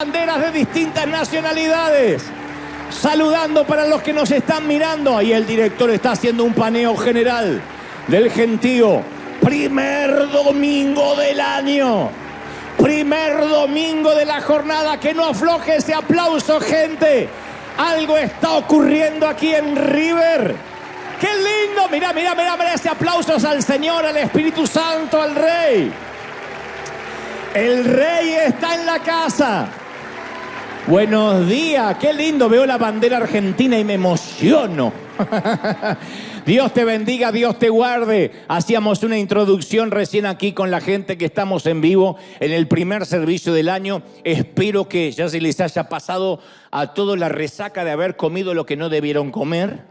Banderas de distintas nacionalidades, saludando para los que nos están mirando. Ahí el director está haciendo un paneo general del gentío. Primer domingo del año, primer domingo de la jornada. Que no afloje ese aplauso, gente. Algo está ocurriendo aquí en River. ¡Qué lindo! Mirá ese aplauso al Señor, al Espíritu Santo, al Rey. El Rey está en la casa. Buenos días, qué lindo, veo la bandera argentina y me emociono. Dios te bendiga, Dios te guarde. Hacíamos una introducción recién aquí con la gente que estamos en vivo en el primer servicio del año. Espero que ya se les haya pasado a todos la resaca de haber comido lo que no debieron comer.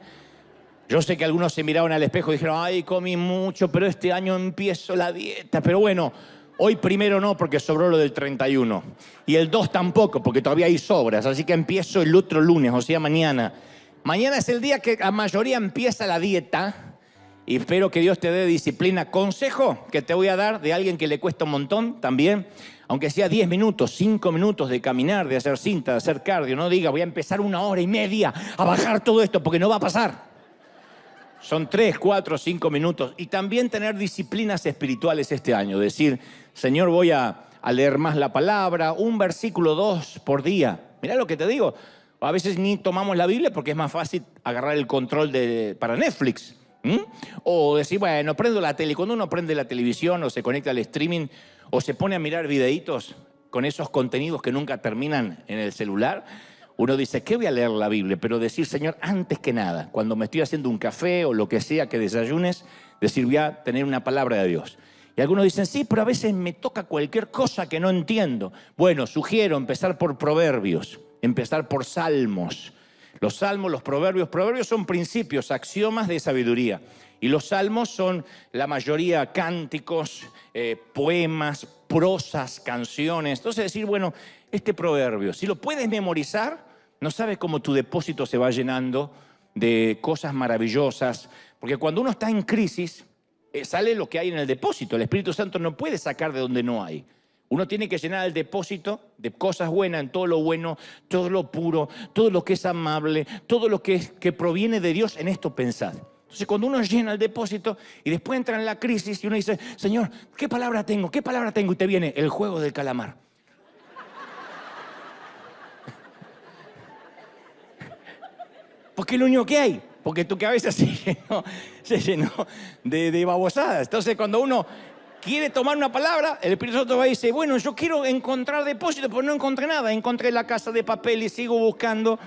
Yo sé que algunos se miraron al espejo y dijeron, ay, comí mucho, pero este año empiezo la dieta. Pero bueno, hoy primero no, porque sobró lo del 31. Y el 2 tampoco, porque todavía hay sobras. Así que empiezo el otro lunes, o sea, mañana. Mañana es el día que la mayoría empieza la dieta. Y espero que Dios te dé disciplina. Consejo que te voy a dar de alguien que le cuesta un montón también. Aunque sea 10 minutos, 5 minutos de caminar, de hacer cinta, de hacer cardio. No diga, voy a empezar 1 hora y media a bajar todo esto, porque no va a pasar. Son 3, 4, 5 minutos. Y también tener disciplinas espirituales este año. Decir, Señor, voy a leer más la palabra, un versículo 2 por día. Mirá lo que te digo. A veces ni tomamos la Biblia porque es más fácil agarrar el control para Netflix. O decir, bueno, prendo la tele. Cuando uno prende la televisión o se conecta al streaming o se pone a mirar videitos con esos contenidos que nunca terminan en el celular, uno dice, ¿qué voy a leer la Biblia? Pero decir, Señor, antes que nada, cuando me estoy haciendo un café o lo que sea que desayunes, decir, voy a tener una palabra de Dios. Y algunos dicen, sí, pero a veces me toca cualquier cosa que no entiendo. Bueno, sugiero empezar por Proverbios, empezar por Salmos. Los Salmos, los Proverbios son principios, axiomas de sabiduría. Y los Salmos son la mayoría cánticos, poemas, prosas, canciones. Entonces decir, bueno, este proverbio, si lo puedes memorizar, no sabes cómo tu depósito se va llenando de cosas maravillosas. Porque cuando uno está en crisis, sale lo que hay en el depósito. El Espíritu Santo no puede sacar de donde no hay. Uno tiene que llenar el depósito de cosas buenas, en todo lo bueno, todo lo puro, todo lo que es amable, todo lo que proviene de Dios, en esto pensad. Entonces cuando uno llena el depósito y después entra en la crisis y uno dice, Señor, ¿qué palabra tengo? ¿Qué palabra tengo? Y te viene el juego del calamar. Porque es lo único que hay. Porque tu cabeza se llenó de babosadas. Entonces cuando uno quiere tomar una palabra, el Espíritu Santo va y dice, bueno, yo quiero encontrar depósito, pero no encontré nada. Encontré la casa de papel y sigo buscando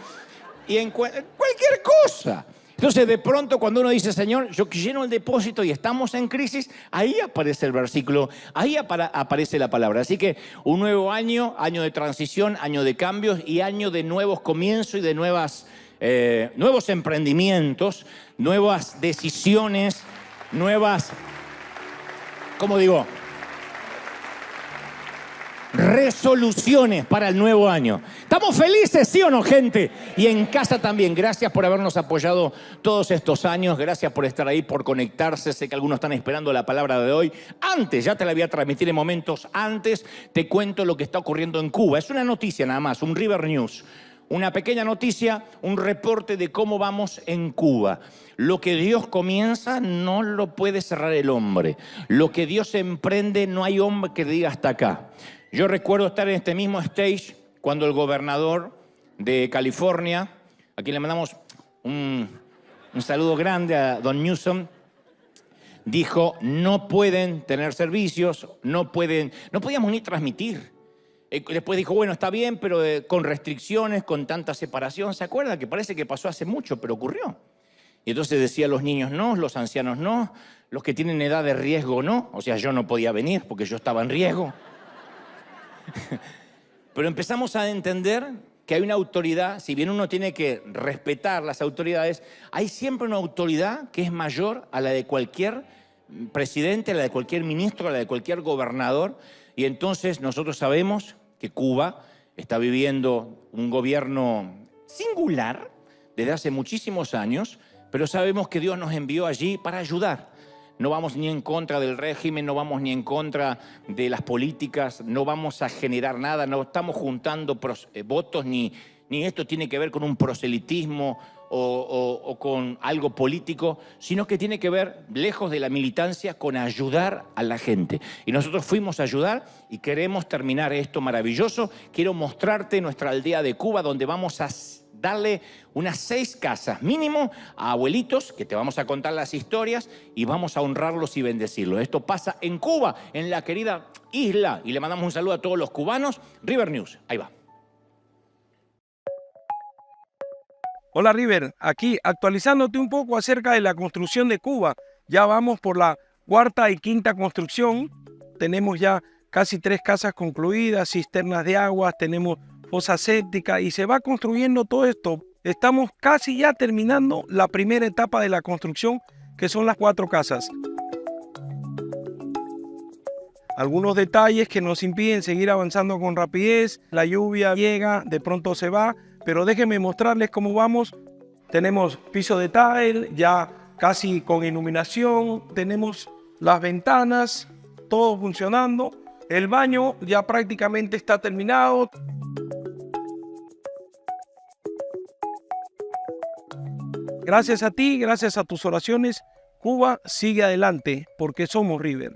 y encuentro cualquier cosa. Entonces de pronto cuando uno dice, Señor, yo lleno el depósito y estamos en crisis, ahí aparece el versículo, ahí aparece la palabra. Así que un nuevo año, año de transición, año de cambios y año de nuevos comienzos y de nuevos emprendimientos, nuevas decisiones, nuevas, ¿cómo digo? Resoluciones para el nuevo año. ¿Estamos felices, sí o no, gente? Y en casa también. Gracias por habernos apoyado todos estos años. Gracias por estar ahí, por conectarse. Sé que algunos están esperando la palabra de hoy. Antes, ya te la voy a transmitir en momentos antes. Te cuento lo que está ocurriendo en Cuba. Es una noticia nada más, un River News. Una pequeña noticia, un reporte de cómo vamos en Cuba. Lo que Dios comienza no lo puede cerrar el hombre. Lo que Dios emprende no hay hombre que diga hasta acá. Yo recuerdo estar en este mismo stage cuando el gobernador de California, a quien le mandamos un saludo grande a Don Newsom, dijo, no pueden tener servicios, no podíamos ni transmitir. Después dijo, bueno, está bien, pero con restricciones, con tanta separación. ¿Se acuerdan? Que parece que pasó hace mucho, pero ocurrió. Y entonces decía, los niños no, los ancianos no, los que tienen edad de riesgo no. O sea, yo no podía venir porque yo estaba en riesgo. Pero empezamos a entender que hay una autoridad, si bien uno tiene que respetar las autoridades, hay siempre una autoridad que es mayor a la de cualquier presidente, a la de cualquier ministro, a la de cualquier gobernador. Y entonces nosotros sabemos que Cuba está viviendo un gobierno singular desde hace muchísimos años, pero sabemos que Dios nos envió allí para ayudar. no vamos ni en contra del régimen, no vamos ni en contra de las políticas, no vamos a generar nada, no estamos juntando votos, ni esto tiene que ver con un proselitismo o con algo político, sino que tiene que ver, lejos de la militancia, con ayudar a la gente. Y nosotros fuimos a ayudar y queremos terminar esto maravilloso. Quiero mostrarte nuestra aldea de Cuba, donde vamos a darle unas 6 casas mínimo a abuelitos, que te vamos a contar las historias y vamos a honrarlos y bendecirlos. Esto pasa en Cuba, en la querida isla, y le mandamos un saludo a todos los cubanos. River News, ahí va. Hola River, aquí actualizándote un poco acerca de la construcción de Cuba. Ya vamos por la 4ª y 5ª construcción. Tenemos ya casi 3 casas concluidas, cisternas de agua, tenemos fosa séptica y se va construyendo todo esto. Estamos casi ya terminando la primera etapa de la construcción, que son las 4 casas. Algunos detalles que nos impiden seguir avanzando con rapidez. La lluvia llega, de pronto se va. Pero déjenme mostrarles cómo vamos. Tenemos piso de tile, ya casi con iluminación. Tenemos las ventanas, todo funcionando. El baño ya prácticamente está terminado. Gracias a ti, gracias a tus oraciones, Cuba sigue adelante porque somos River.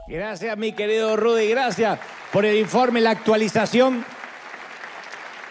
Gracias, mi querido Rudy, gracias por el informe, la actualización.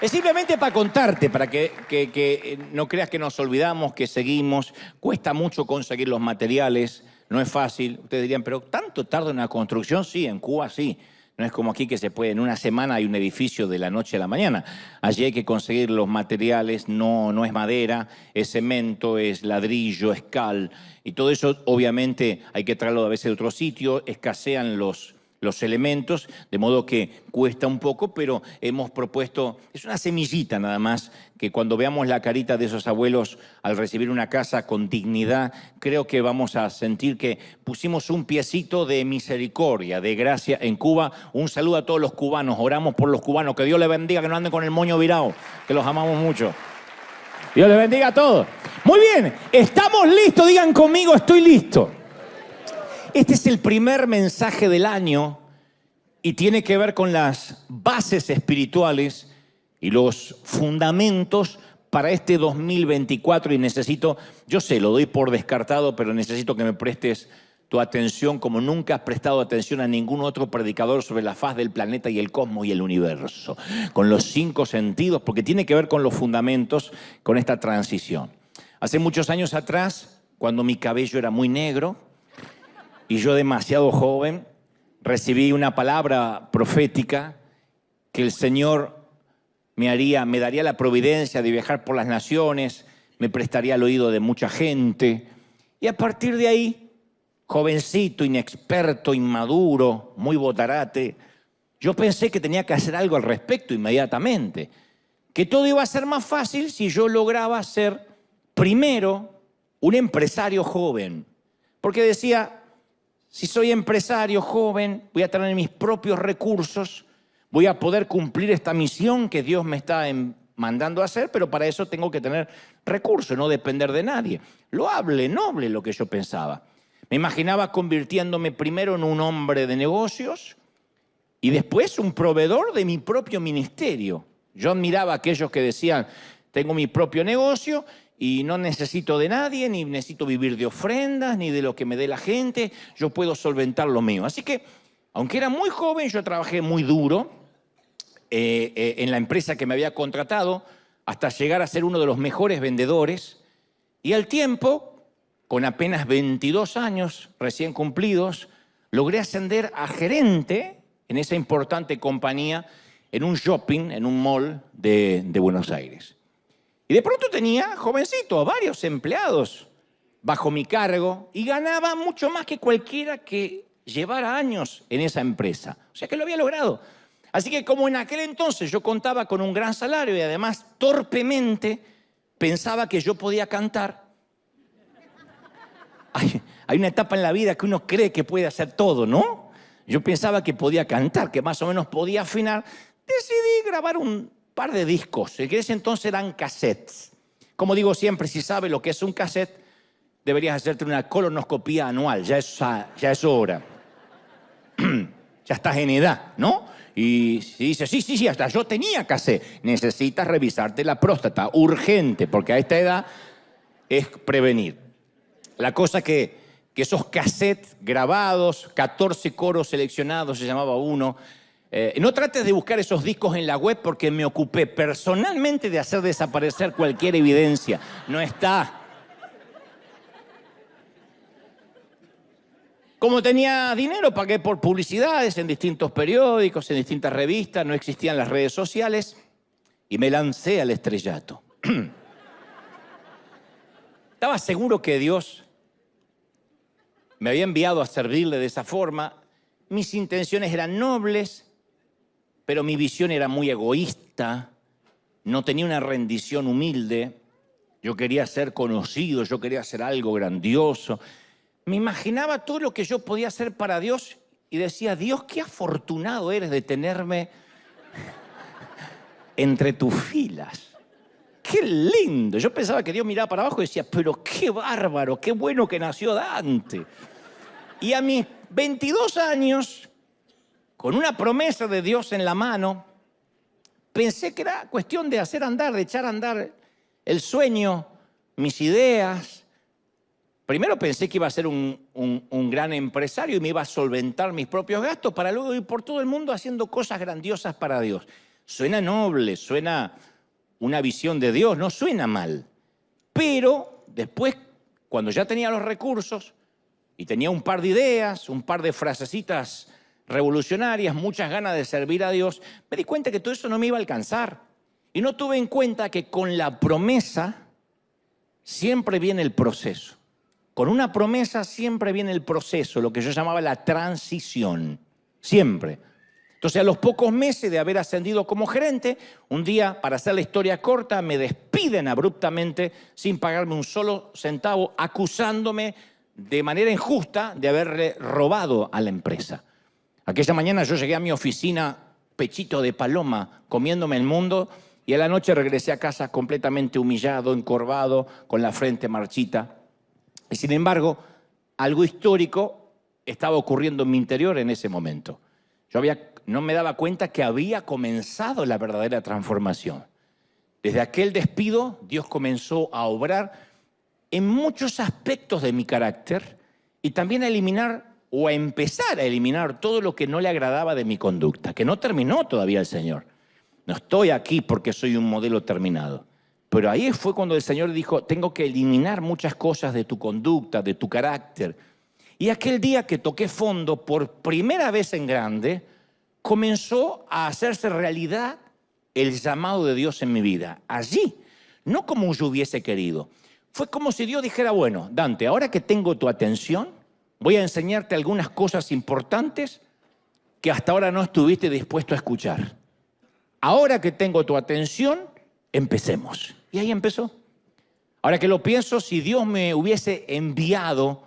Es simplemente para contarte, para que no creas que nos olvidamos, que seguimos. Cuesta mucho conseguir los materiales, no es fácil. Ustedes dirían, pero ¿tanto tarda en una construcción? Sí, en Cuba sí. No es como aquí que se puede, en una semana hay un edificio de la noche a la mañana. Allí hay que conseguir los materiales, no es madera, es cemento, es ladrillo, es cal. Y todo eso obviamente hay que traerlo a veces de otro sitio, escasean los elementos, de modo que cuesta un poco, pero hemos propuesto, es una semillita nada más, que cuando veamos la carita de esos abuelos al recibir una casa con dignidad, creo que vamos a sentir que pusimos un piecito de misericordia, de gracia en Cuba. Un saludo a todos los cubanos, oramos por los cubanos, que Dios les bendiga, que no anden con el moño virado, que los amamos mucho. Dios les bendiga a todos. Muy bien, estamos listos, digan conmigo, estoy listo. Este es el primer mensaje del año y tiene que ver con las bases espirituales y los fundamentos para este 2024 y necesito, yo sé, lo doy por descartado, pero necesito que me prestes tu atención como nunca has prestado atención a ningún otro predicador sobre la faz del planeta y el cosmos y el universo, con los 5 sentidos, porque tiene que ver con los fundamentos, con esta transición. Hace muchos años atrás, cuando mi cabello era muy negro, y yo demasiado joven, recibí una palabra profética que el Señor me daría la providencia de viajar por las naciones, me prestaría el oído de mucha gente. Y a partir de ahí, jovencito, inexperto, inmaduro, muy botarate, yo pensé que tenía que hacer algo al respecto inmediatamente. Que todo iba a ser más fácil si yo lograba ser primero un empresario joven. Porque decía, si soy empresario joven, voy a tener mis propios recursos, voy a poder cumplir esta misión que Dios me está mandando a hacer, pero para eso tengo que tener recursos, no depender de nadie. Loable, noble lo que yo pensaba. Me imaginaba convirtiéndome primero en un hombre de negocios y después un proveedor de mi propio ministerio. Yo admiraba a aquellos que decían, tengo mi propio negocio y no necesito de nadie, ni necesito vivir de ofrendas, ni de lo que me dé la gente. Yo puedo solventar lo mío. Así que, aunque era muy joven, yo trabajé muy duro en la empresa que me había contratado hasta llegar a ser uno de los mejores vendedores. Y al tiempo, con apenas 22 años recién cumplidos, logré ascender a gerente en esa importante compañía, en un shopping, en un mall de Buenos Aires. Y de pronto tenía, jovencito, a varios empleados bajo mi cargo y ganaba mucho más que cualquiera que llevara años en esa empresa. O sea que lo había logrado. Así que como en aquel entonces yo contaba con un gran salario y además torpemente pensaba que yo podía cantar. Hay una etapa en la vida que uno cree que puede hacer todo, ¿no? Yo pensaba que podía cantar, que más o menos podía afinar. Decidí grabar un par de discos, que en ese entonces eran cassettes. Como digo siempre, si sabe lo que es un cassette, deberías hacerte una colonoscopía anual, ya es hora. Ya estás en edad, ¿no? Y si dices, sí, hasta yo tenía que hacer. Necesitas revisarte la próstata, urgente, porque a esta edad es prevenir. La cosa que esos cassettes grabados, 14 coros seleccionados, se llamaba uno. No trates de buscar esos discos en la web porque me ocupé personalmente de hacer desaparecer cualquier evidencia. No está. Como tenía dinero, pagué por publicidades en distintos periódicos, en distintas revistas, no existían las redes sociales y me lancé al estrellato. Estaba seguro que Dios me había enviado a servirle de esa forma. Mis intenciones eran nobles, pero mi visión era muy egoísta. No tenía una rendición humilde. Yo quería ser conocido, yo quería hacer algo grandioso. Me imaginaba todo lo que yo podía hacer para Dios y decía, Dios, qué afortunado eres de tenerme entre tus filas. ¡Qué lindo! Yo pensaba que Dios miraba para abajo y decía, pero qué bárbaro, qué bueno que nació Dante. Y a mis 22 años, con una promesa de Dios en la mano, pensé que era cuestión de hacer andar, de echar a andar el sueño, mis ideas. Primero pensé que iba a ser un gran empresario y me iba a solventar mis propios gastos para luego ir por todo el mundo haciendo cosas grandiosas para Dios. Suena noble, suena una visión de Dios, no suena mal. Pero después, cuando ya tenía los recursos y tenía un par de ideas, un par de frasecitas revolucionarias, muchas ganas de servir a Dios, me di cuenta que todo eso no me iba a alcanzar. Y no tuve en cuenta que con la promesa siempre viene el proceso. Con una promesa siempre viene el proceso, lo que yo llamaba la transición. Siempre. Entonces, a los pocos meses de haber ascendido como gerente, un día, para hacer la historia corta, me despiden abruptamente sin pagarme un solo centavo, acusándome de manera injusta de haberle robado a la empresa. Aquella mañana yo llegué a mi oficina, pechito de paloma, comiéndome el mundo, y a la noche regresé a casa completamente humillado, encorvado, con la frente marchita. Y sin embargo, algo histórico estaba ocurriendo en mi interior en ese momento. No me daba cuenta que había comenzado la verdadera transformación. Desde aquel despido, Dios comenzó a obrar en muchos aspectos de mi carácter y también a eliminar o a empezar a eliminar todo lo que no le agradaba de mi conducta, que no terminó todavía el Señor. No estoy aquí porque soy un modelo terminado. Pero ahí fue cuando el Señor dijo, tengo que eliminar muchas cosas de tu conducta, de tu carácter. Y aquel día que toqué fondo por primera vez en grande, comenzó a hacerse realidad el llamado de Dios en mi vida. Allí, no como yo hubiese querido. Fue como si Dios dijera, bueno, Dante, ahora que tengo tu atención, voy a enseñarte algunas cosas importantes que hasta ahora no estuviste dispuesto a escuchar. Ahora que tengo tu atención, empecemos. Y ahí empezó. Ahora que lo pienso, si Dios me hubiese enviado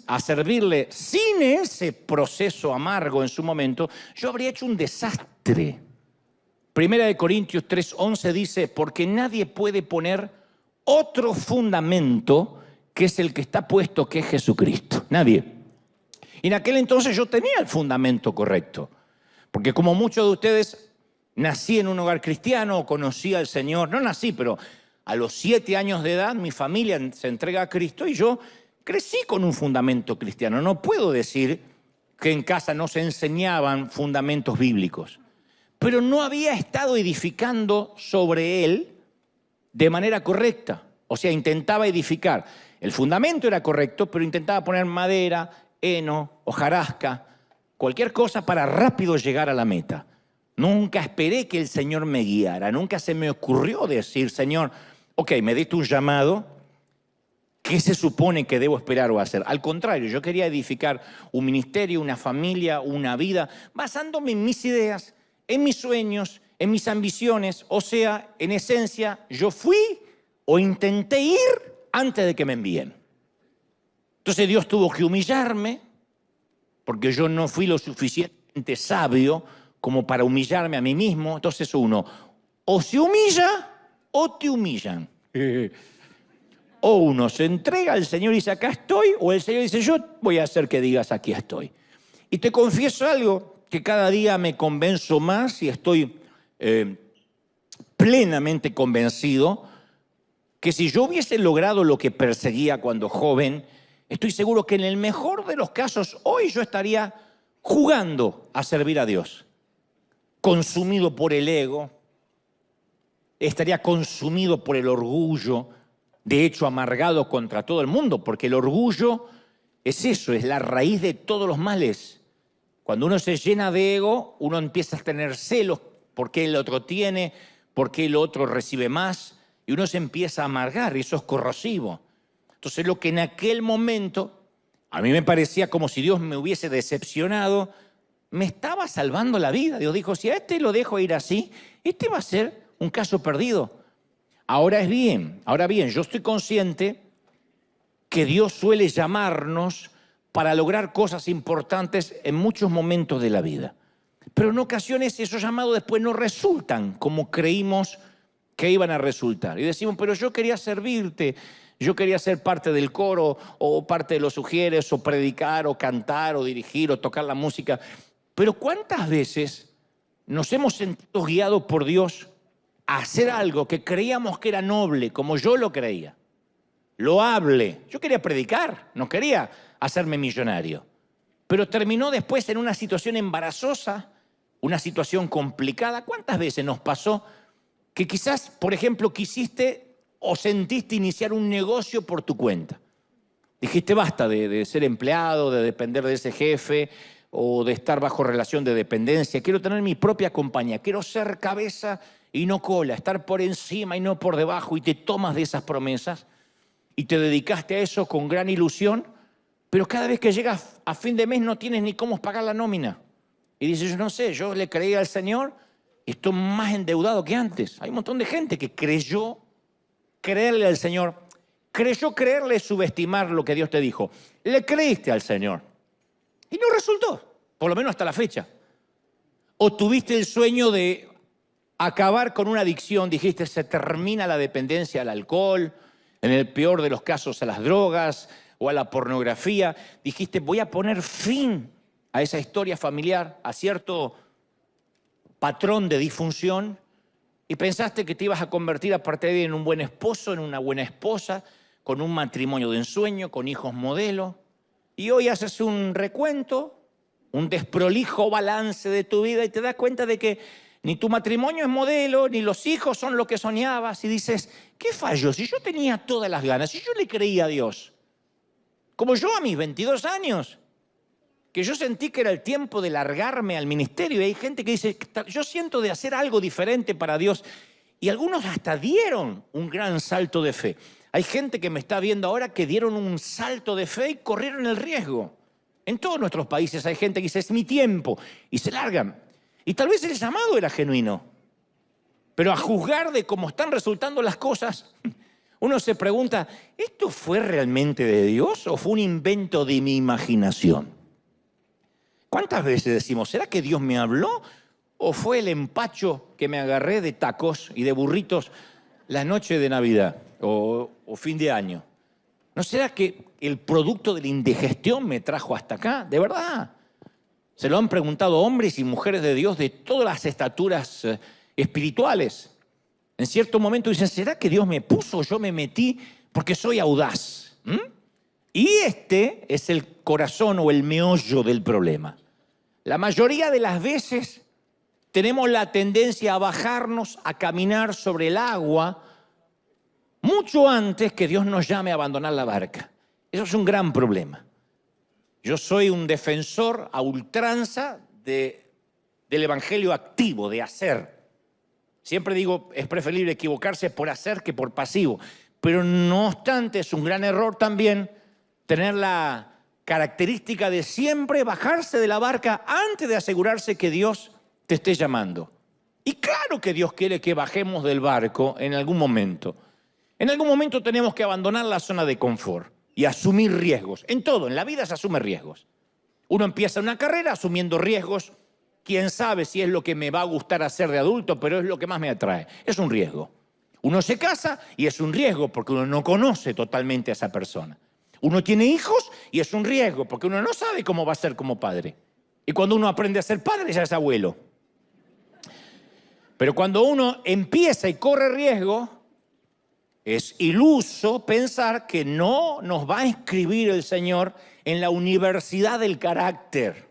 a servirle sin ese proceso amargo en su momento, yo habría hecho un desastre. Primera de Corintios 3:11 dice, porque nadie puede poner otro fundamento que es el que está puesto, que es Jesucristo. Nadie. Y en aquel entonces yo tenía el fundamento correcto. Porque como muchos de ustedes, nací en un hogar cristiano, conocí al Señor. No nací, pero a los 7 años de edad mi familia se entrega a Cristo y yo crecí con un fundamento cristiano. No puedo decir que en casa no se enseñaban fundamentos bíblicos, pero no había estado edificando sobre él de manera correcta. O sea, intentaba edificar. El fundamento era correcto, pero intentaba poner madera, heno, hojarasca, cualquier cosa para rápido llegar a la meta. Nunca esperé que el Señor me guiara. Nunca se me ocurrió decir, Señor, ok, me diste un llamado, ¿qué se supone que debo esperar o hacer? Al contrario, yo quería edificar un ministerio, una familia, una vida, basándome en mis ideas, en mis sueños, en mis ambiciones. O sea, en esencia, yo fui o intenté ir antes de que me envíen. Entonces Dios tuvo que humillarme, porque yo no fui lo suficientemente sabio como para humillarme a mí mismo. Entonces uno o se humilla o te humillan. O uno se entrega al Señor y dice, acá estoy, o el Señor dice, yo voy a hacer que digas, aquí estoy. Y te confieso algo, que cada día me convenzo más y estoy plenamente convencido que si yo hubiese logrado lo que perseguía cuando joven, estoy seguro que en el mejor de los casos, hoy yo estaría jugando a servir a Dios, consumido por el ego, estaría consumido por el orgullo, de hecho amargado contra todo el mundo, porque el orgullo es eso, es la raíz de todos los males. Cuando uno se llena de ego, uno empieza a tener celos porque el otro tiene, porque el otro recibe más, y uno se empieza a amargar, y eso es corrosivo. Entonces lo que en aquel momento a mí me parecía como si Dios me hubiese decepcionado, me estaba salvando la vida. Dios dijo, si a este lo dejo ir así, este va a ser un caso perdido. Ahora bien, yo estoy consciente que Dios suele llamarnos para lograr cosas importantes en muchos momentos de la vida. Pero en ocasiones esos llamados después no resultan como creímos que iban a resultar. Y decimos, pero yo quería servirte, yo quería ser parte del coro, o parte de los ujieres, o predicar, o cantar, o dirigir, o tocar la música. Pero ¿cuántas veces nos hemos sentido guiados por Dios a hacer algo que creíamos que era noble, como yo lo creía, loable? Yo quería predicar, no quería hacerme millonario. Pero terminó después en una situación embarazosa, una situación complicada. ¿Cuántas veces nos pasó que quizás, por ejemplo, quisiste o sentiste iniciar un negocio por tu cuenta? Dijiste, basta de ser empleado, de depender de ese jefe o de estar bajo relación de dependencia. Quiero tener mi propia compañía, quiero ser cabeza y no cola, estar por encima y no por debajo, y te tomas de esas promesas y te dedicaste a eso con gran ilusión, pero cada vez que llegas a fin de mes no tienes ni cómo pagar la nómina. Y dices, yo no sé, yo le creí al Señor y estoy más endeudado que antes. Hay un montón de gente que creyó creerle al Señor, creyó creerle subestimar lo que Dios te dijo. Le creíste al Señor y no resultó, por lo menos hasta la fecha. O tuviste el sueño de acabar con una adicción, dijiste, se termina la dependencia al alcohol, en el peor de los casos a las drogas o a la pornografía. Dijiste, voy a poner fin a esa historia familiar, a cierto patrón de disfunción, y pensaste que te ibas a convertir a partir de ahí en un buen esposo, en una buena esposa, con un matrimonio de ensueño, con hijos modelo. Y hoy haces un recuento, un desprolijo balance de tu vida y te das cuenta de que ni tu matrimonio es modelo, ni los hijos son lo que soñabas. Y dices, ¿qué falló? Si yo tenía todas las ganas, si yo le creía a Dios, como yo a mis 22 años, que yo sentí que era el tiempo de largarme al ministerio. Y hay gente que dice, yo siento de hacer algo diferente para Dios. Y algunos hasta dieron un gran salto de fe. Hay gente que me está viendo ahora que dieron un salto de fe y corrieron el riesgo. En todos nuestros países hay gente que dice, es mi tiempo, y se largan. Y tal vez el llamado era genuino. Pero a juzgar de cómo están resultando las cosas, uno se pregunta, ¿esto fue realmente de Dios o fue un invento de mi imaginación? ¿Cuántas veces decimos, ¿será que Dios me habló o fue el empacho que me agarré de tacos y de burritos la noche de Navidad o fin de año? ¿No será que el producto de la indigestión me trajo hasta acá? De verdad. Se lo han preguntado hombres y mujeres de Dios de todas las estaturas espirituales. En cierto momento dicen, ¿será que Dios me puso o yo me metí porque soy audaz? Y este es el corazón o el meollo del problema. La mayoría de las veces tenemos la tendencia a bajarnos, a caminar sobre el agua, mucho antes que Dios nos llame a abandonar la barca. Eso es un gran problema. Yo soy un defensor a ultranza del evangelio activo, de hacer. Siempre digo, es preferible equivocarse por hacer que por pasivo. Pero no obstante, es un gran error también tener la característica de siempre bajarse de la barca antes de asegurarse que Dios te esté llamando. Y claro que Dios quiere que bajemos del barco en algún momento. En algún momento tenemos que abandonar la zona de confort y asumir riesgos. En todo, en la vida se asume riesgos. Uno empieza una carrera asumiendo riesgos. Quién sabe si es lo que me va a gustar hacer de adulto, pero es lo que más me atrae. Es un riesgo. Uno se casa y es un riesgo porque uno no conoce totalmente a esa persona. Uno tiene hijos y es un riesgo porque uno no sabe cómo va a ser como padre. Y cuando uno aprende a ser padre ya es abuelo. Pero cuando uno empieza y corre riesgo, es iluso pensar que no nos va a inscribir el Señor en la universidad del carácter.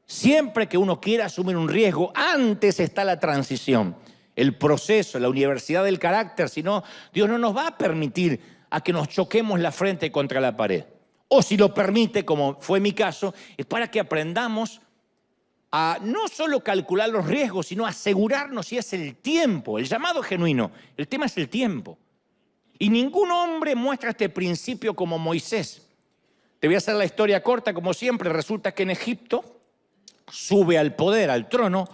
Siempre que uno quiera asumir un riesgo, antes está la transición, el proceso, la universidad del carácter. Si no, Dios no nos va a permitir a que nos choquemos la frente contra la pared. O si lo permite, como fue mi caso, es para que aprendamos a no solo calcular los riesgos, sino asegurarnos si es el tiempo, el llamado genuino. El tema es el tiempo. Y ningún hombre muestra este principio como Moisés. Te voy a hacer la historia corta, como siempre. Resulta que en Egipto sube al poder, al trono,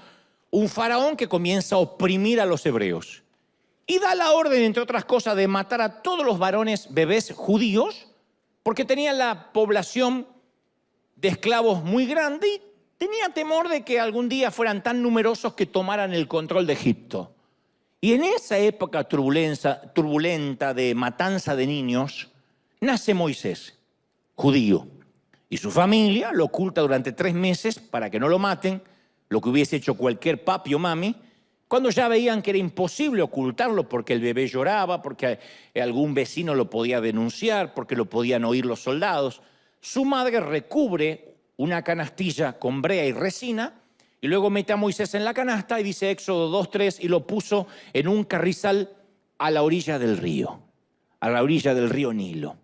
un faraón que comienza a oprimir a los hebreos. Y da la orden, entre otras cosas, de matar a todos los varones bebés judíos, porque tenía la población de esclavos muy grande y tenía temor de que algún día fueran tan numerosos que tomaran el control de Egipto. Y en esa época turbulenta de matanza de niños, nace Moisés, judío. Y su familia lo oculta durante 3 meses para que no lo maten, lo que hubiese hecho cualquier papi o mami, cuando ya veían que era imposible ocultarlo porque el bebé lloraba, porque algún vecino lo podía denunciar, porque lo podían oír los soldados. Su madre recubre una canastilla con brea y resina y luego mete a Moisés en la canasta y dice Éxodo 2:3 y lo puso en un carrizal a la orilla del río Nilo.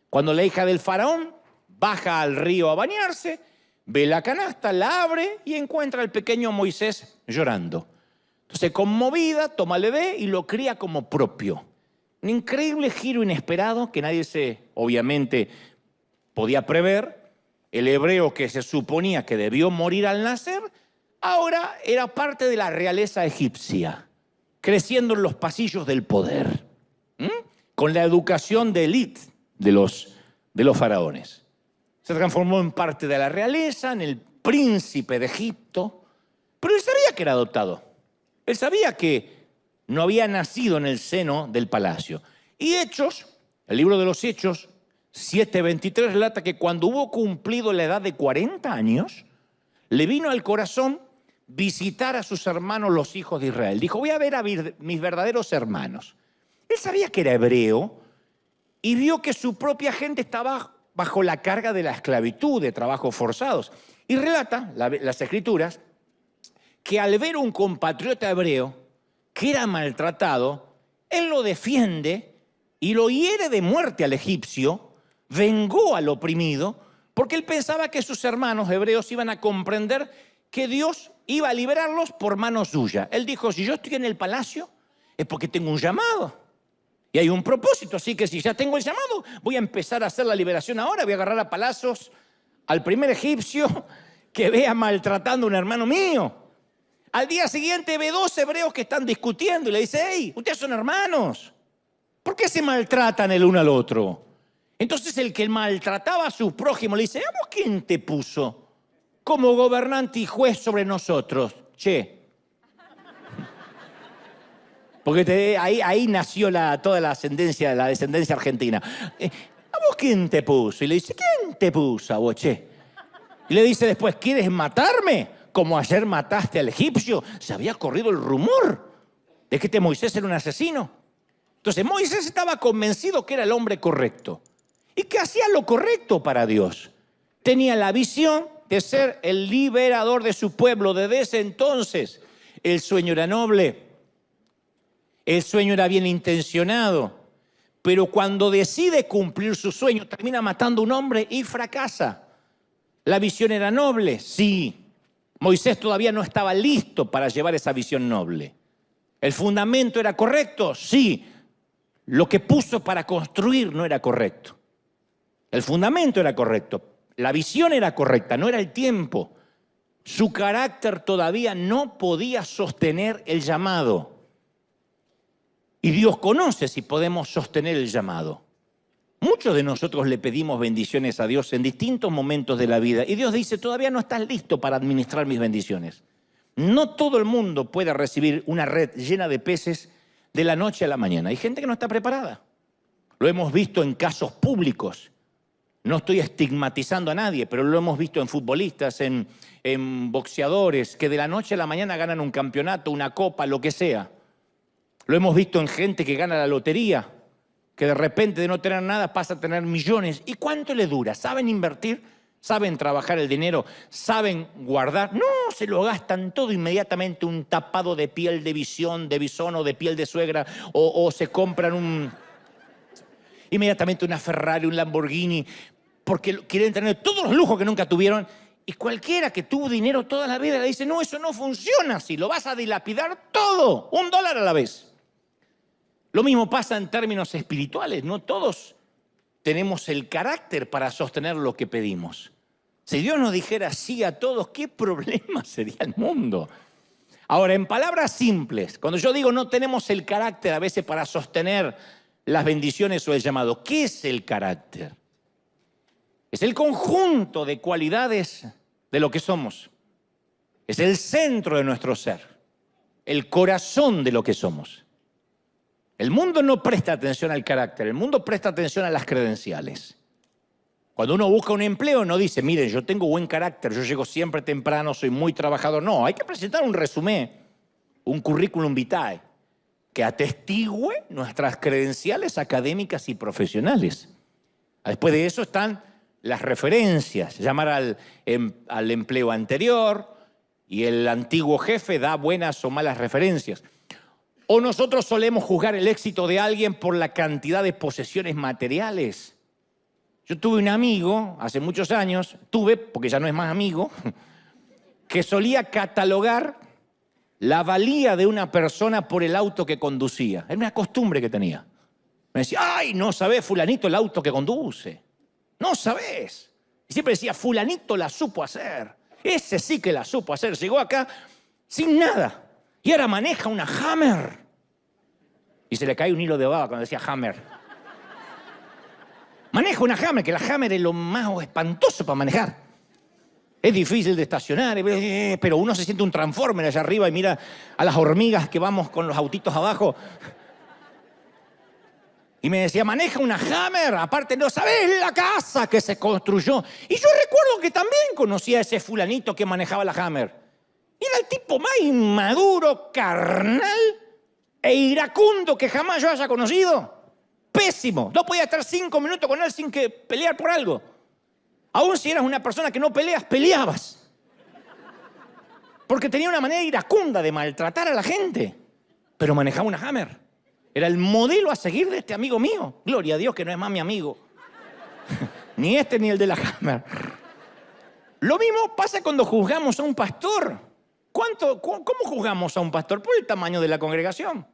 Cuando la hija del faraón baja al río a bañarse, ve la canasta, la abre y encuentra al pequeño Moisés llorando. Entonces, conmovida, toma al bebé y lo cría como propio. Un increíble giro inesperado que nadie obviamente podía prever. El hebreo que se suponía que debió morir al nacer, ahora era parte de la realeza egipcia, creciendo en los pasillos del poder, con la educación de élite de los faraones. Se transformó en parte de la realeza, en el príncipe de Egipto, pero él sabía que era adoptado. Él sabía que no había nacido en el seno del palacio. Y Hechos, el libro de los Hechos, 7:23 relata que cuando hubo cumplido la edad de 40 años, le vino al corazón visitar a sus hermanos los hijos de Israel. Dijo, voy a ver a mis verdaderos hermanos. Él sabía que era hebreo y vio que su propia gente estaba bajo la carga de la esclavitud, de trabajos forzados. Y relata las escrituras que al ver un compatriota hebreo que era maltratado, él lo defiende y lo hiere de muerte al egipcio, vengó al oprimido, porque él pensaba que sus hermanos hebreos iban a comprender que Dios iba a liberarlos por mano suya. Él dijo, si yo estoy en el palacio, es porque tengo un llamado. Y hay un propósito, así que si ya tengo el llamado, voy a empezar a hacer la liberación ahora, voy a agarrar a palazos al primer egipcio que vea maltratando a un hermano mío. Al día siguiente ve 2 hebreos que están discutiendo y le dice, hey, ustedes son hermanos, ¿por qué se maltratan el uno al otro? Entonces el que maltrataba a su prójimo le dice, ¿a vos quién te puso como gobernante y juez sobre nosotros? Che. Porque ahí nació toda la descendencia argentina. ¿A vos quién te puso? Y le dice, ¿quién te puso a vos, che? Y le dice después, ¿quieres matarme? Como ayer mataste al egipcio. Se había corrido el rumor de que Moisés era un asesino. Entonces Moisés estaba convencido que era el hombre correcto y que hacía lo correcto para Dios. Tenía la visión de ser el liberador de su pueblo. Desde ese entonces el sueño era noble, el sueño era bien intencionado, pero cuando decide cumplir su sueño termina matando a un hombre y fracasa. La visión era noble, sí. Moisés todavía no estaba listo para llevar esa visión noble. ¿El fundamento era correcto? Sí. Lo que puso para construir no era correcto. El fundamento era correcto. La visión era correcta, no era el tiempo. Su carácter todavía no podía sostener el llamado. Y Dios conoce si podemos sostener el llamado. Muchos de nosotros le pedimos bendiciones a Dios en distintos momentos de la vida y Dios dice, todavía no estás listo para administrar mis bendiciones. No todo el mundo puede recibir una red llena de peces de la noche a la mañana. Hay gente que no está preparada. Lo hemos visto en casos públicos. No estoy estigmatizando a nadie, pero lo hemos visto en futbolistas, en boxeadores, que de la noche a la mañana ganan un campeonato, una copa, lo que sea. Lo hemos visto en gente que gana la lotería, que de repente de no tener nada pasa a tener millones. ¿Y cuánto le dura? ¿Saben invertir? ¿Saben trabajar el dinero? ¿Saben guardar? No, se lo gastan todo inmediatamente, un tapado de piel de bisón o de piel de suegra, o se compran inmediatamente una Ferrari, un Lamborghini, porque quieren tener todos los lujos que nunca tuvieron. Y cualquiera que tuvo dinero toda la vida le dice, no, eso no funciona así, lo vas a dilapidar todo, $1 a la vez. Lo mismo pasa en términos espirituales, no todos tenemos el carácter para sostener lo que pedimos. Si Dios nos dijera sí a todos, ¿qué problema sería el mundo? Ahora, en palabras simples, cuando yo digo no tenemos el carácter a veces para sostener las bendiciones o el llamado, ¿qué es el carácter? Es el conjunto de cualidades de lo que somos. Es el centro de nuestro ser, el corazón de lo que somos. El mundo no presta atención al carácter, el mundo presta atención a las credenciales. Cuando uno busca un empleo no dice, miren, yo tengo buen carácter, yo llego siempre temprano, soy muy trabajador. No, hay que presentar un resumen, un currículum vitae, que atestigue nuestras credenciales académicas y profesionales. Después de eso están las referencias, llamar al empleo anterior y el antiguo jefe da buenas o malas referencias. O nosotros solemos juzgar el éxito de alguien por la cantidad de posesiones materiales. Yo tuve un amigo hace muchos años, porque ya no es más amigo, que solía catalogar la valía de una persona por el auto que conducía. Era una costumbre que tenía. Me decía, ay, no sabés, fulanito, el auto que conduce. No sabés. Y siempre decía, fulanito la supo hacer. Ese sí que la supo hacer. Llegó acá sin nada. Y ahora maneja una Hammer. Y se le cae un hilo de baba cuando decía Hammer. Maneja una Hammer, que la Hammer es lo más espantoso para manejar. Es difícil de estacionar, pero uno se siente un Transformer allá arriba y mira a las hormigas que vamos con los autitos abajo. Y me decía, maneja una Hammer, aparte no sabés la casa que se construyó. Y yo recuerdo que también conocía a ese fulanito que manejaba la Hammer. Y era el tipo más inmaduro, carnal e iracundo que jamás yo haya conocido. Pésimo. No podía estar 5 minutos con él sin que pelear por algo. Aún si eras una persona que no peleas, peleabas. Porque tenía una manera iracunda de maltratar a la gente. Pero manejaba una Hammer. Era el modelo a seguir de este amigo mío. Gloria a Dios que no es más mi amigo. Ni este ni el de la Hammer. Lo mismo pasa cuando juzgamos a un pastor. ¿Cómo juzgamos a un pastor? Por el tamaño de la congregación.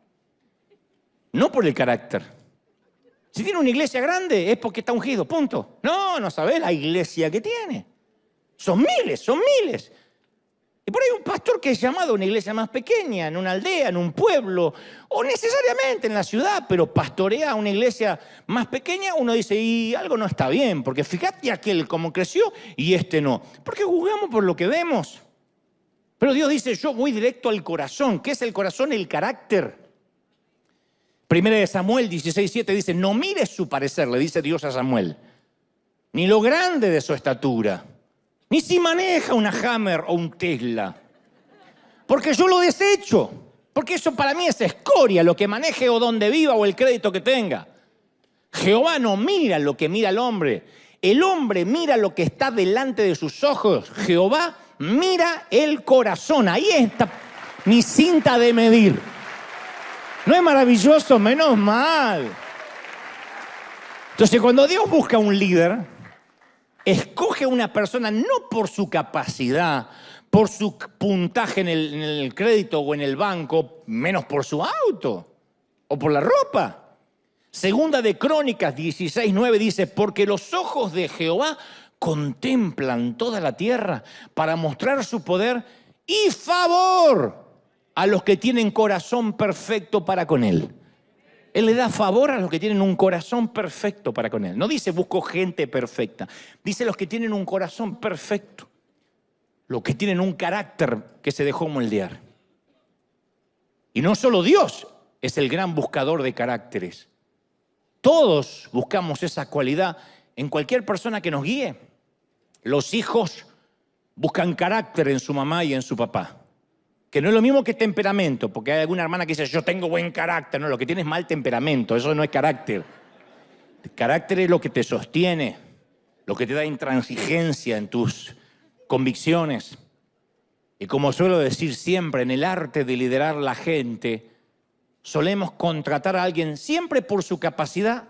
No por el carácter. Si tiene una iglesia grande es porque está ungido, punto. No sabés la iglesia que tiene. Son miles. Y por ahí un pastor que es llamado a una iglesia más pequeña, en una aldea, en un pueblo, o necesariamente en la ciudad, pero pastorea a una iglesia más pequeña, uno dice, y algo no está bien, porque fíjate aquel cómo creció y este no. Porque juzgamos por lo que vemos. Pero Dios dice, yo voy directo al corazón. ¿Qué es el corazón? El carácter. Primera de Samuel 16:7 dice, no mires su parecer, le dice Dios a Samuel, ni lo grande de su estatura, ni si maneja una Hammer o un Tesla, porque yo lo desecho, porque eso para mí es escoria, lo que maneje o donde viva o el crédito que tenga. Jehová no mira lo que mira el hombre mira lo que está delante de sus ojos. Jehová mira el corazón, ahí está mi cinta de medir. ¿No es maravilloso? Menos mal. Entonces, cuando Dios busca un líder, escoge una persona no por su capacidad, por su puntaje en el crédito o en el banco, menos por su auto o por la ropa. Segunda de Crónicas 16:9 dice, porque los ojos de Jehová contemplan toda la tierra para mostrar su poder y favor a los que tienen corazón perfecto para con Él. Él le da favor a los que tienen un corazón perfecto para con Él. No dice busco gente perfecta. Dice los que tienen un corazón perfecto. Los que tienen un carácter que se dejó moldear. Y no solo Dios, es el gran buscador de caracteres. Todos buscamos esa cualidad en cualquier persona que nos guíe. Los hijos buscan carácter en su mamá y en su papá. Que no es lo mismo que temperamento, porque hay alguna hermana que dice, yo tengo buen carácter. No, lo que tiene es mal temperamento, eso no es carácter. El carácter es lo que te sostiene, lo que te da intransigencia en tus convicciones. Y como suelo decir siempre, en el arte de liderar la gente, solemos contratar a alguien siempre por su capacidad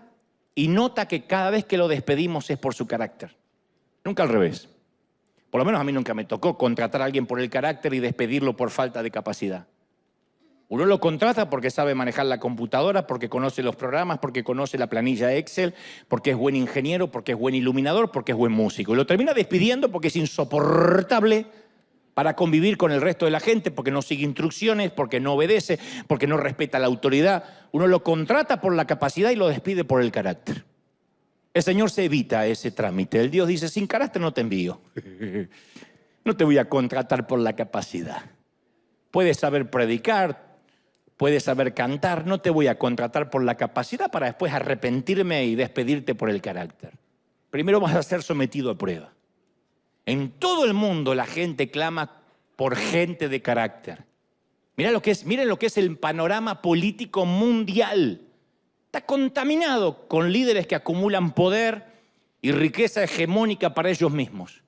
y nota que cada vez que lo despedimos es por su carácter. Nunca al revés. Por lo menos a mí nunca me tocó contratar a alguien por el carácter y despedirlo por falta de capacidad. Uno lo contrata porque sabe manejar la computadora, porque conoce los programas, porque conoce la planilla Excel, porque es buen ingeniero, porque es buen iluminador, porque es buen músico. Y lo termina despidiendo porque es insoportable para convivir con el resto de la gente, porque no sigue instrucciones, porque no obedece, porque no respeta la autoridad. Uno lo contrata por la capacidad y lo despide por el carácter. El Señor se evita ese trámite. El Dios dice, sin carácter no te envío. No te voy a contratar por la capacidad. Puedes saber predicar, puedes saber cantar, no te voy a contratar por la capacidad para después arrepentirme y despedirte por el carácter. Primero vas a ser sometido a prueba. En todo el mundo la gente clama por gente de carácter. Miren lo que es el panorama político mundial. Está contaminado con líderes que acumulan poder y riqueza hegemónica para ellos mismos.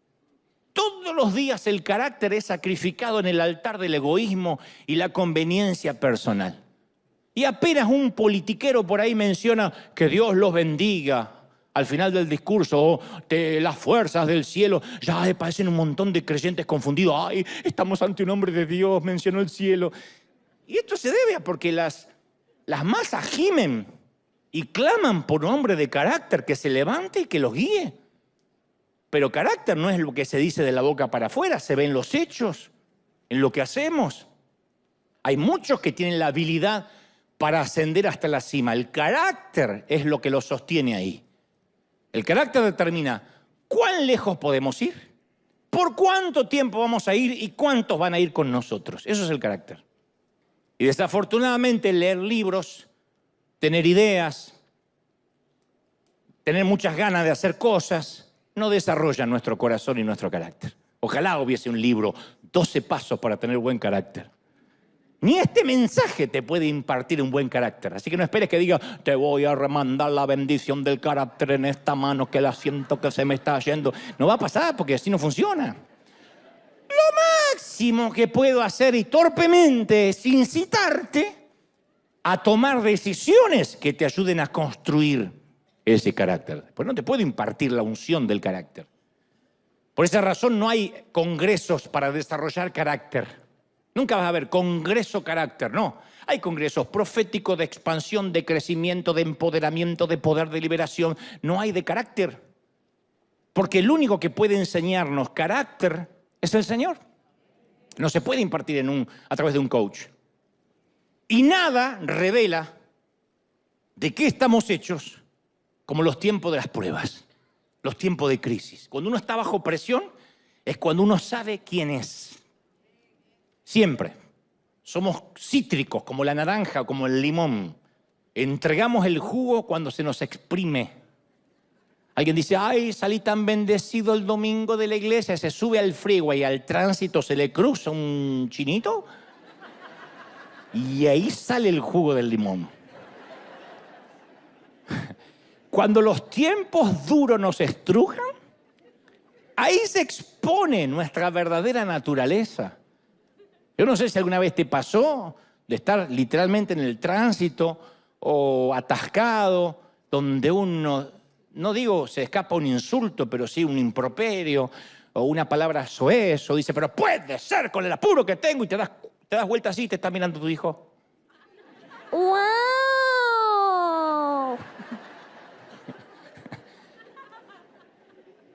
Todos los días el carácter es sacrificado en el altar del egoísmo y la conveniencia personal. Y apenas un politiquero por ahí menciona que Dios los bendiga al final del discurso, o las fuerzas del cielo, ya parecen un montón de creyentes confundidos. Ay, estamos ante un hombre de Dios, mencionó el cielo. Y esto se debe a porque las masas gimen y claman por un hombre de carácter que se levante y que los guíe. Pero carácter no es lo que se dice de la boca para afuera, se ve en los hechos, en lo que hacemos. Hay muchos que tienen la habilidad para ascender hasta la cima. El carácter es lo que los sostiene ahí. El carácter determina cuán lejos podemos ir, por cuánto tiempo vamos a ir y cuántos van a ir con nosotros. Eso es el carácter. Y desafortunadamente leer libros, tener ideas, tener muchas ganas de hacer cosas, no desarrolla nuestro corazón y nuestro carácter. Ojalá hubiese un libro, 12 pasos para tener buen carácter. Ni este mensaje te puede impartir un buen carácter. Así que no esperes que diga, te voy a remandar la bendición del carácter en esta mano que la siento que se me está yendo. No va a pasar porque así no funciona. Lo máximo que puedo hacer y torpemente es incitarte a tomar decisiones que te ayuden a construir ese carácter. Pues no te puedo impartir la unción del carácter. Por esa razón no hay congresos para desarrollar carácter. Nunca vas a ver congreso carácter, no. Hay congresos proféticos de expansión, de crecimiento, de empoderamiento, de poder, de liberación. No hay de carácter. Porque el único que puede enseñarnos carácter es el Señor. No se puede impartir a través de un coach. Y nada revela de qué estamos hechos como los tiempos de las pruebas, los tiempos de crisis. Cuando uno está bajo presión es cuando uno sabe quién es. Siempre. Somos cítricos como la naranja o como el limón. Entregamos el jugo cuando se nos exprime. Alguien dice, ay, salí tan bendecido el domingo de la iglesia. Se sube al freeway y al tránsito se le cruza un chinito y ahí sale el jugo del limón. Cuando los tiempos duros nos estrujan, ahí se expone nuestra verdadera naturaleza. Yo no sé si alguna vez te pasó de estar literalmente en el tránsito o atascado, donde uno, no digo se escapa un insulto, pero sí un improperio o una palabra soez, o dice, pero puede ser con el apuro que tengo, y te das vuelta así y te está mirando tu hijo. ¡Wow!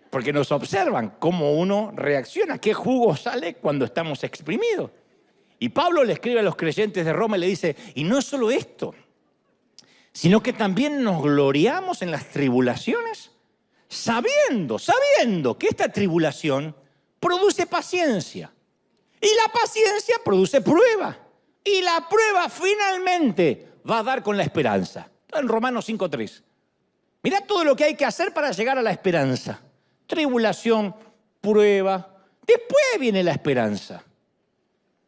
Porque nos observan cómo uno reacciona, qué jugo sale cuando estamos exprimidos. Y Pablo le escribe a los creyentes de Roma y le dice, y no solo esto, sino que también nos gloriamos en las tribulaciones, sabiendo que esta tribulación produce paciencia. Y la paciencia produce prueba. Y la prueba finalmente va a dar con la esperanza. Está en Romanos 5:3. Mirá todo lo que hay que hacer para llegar a la esperanza. Tribulación, prueba. Después viene la esperanza.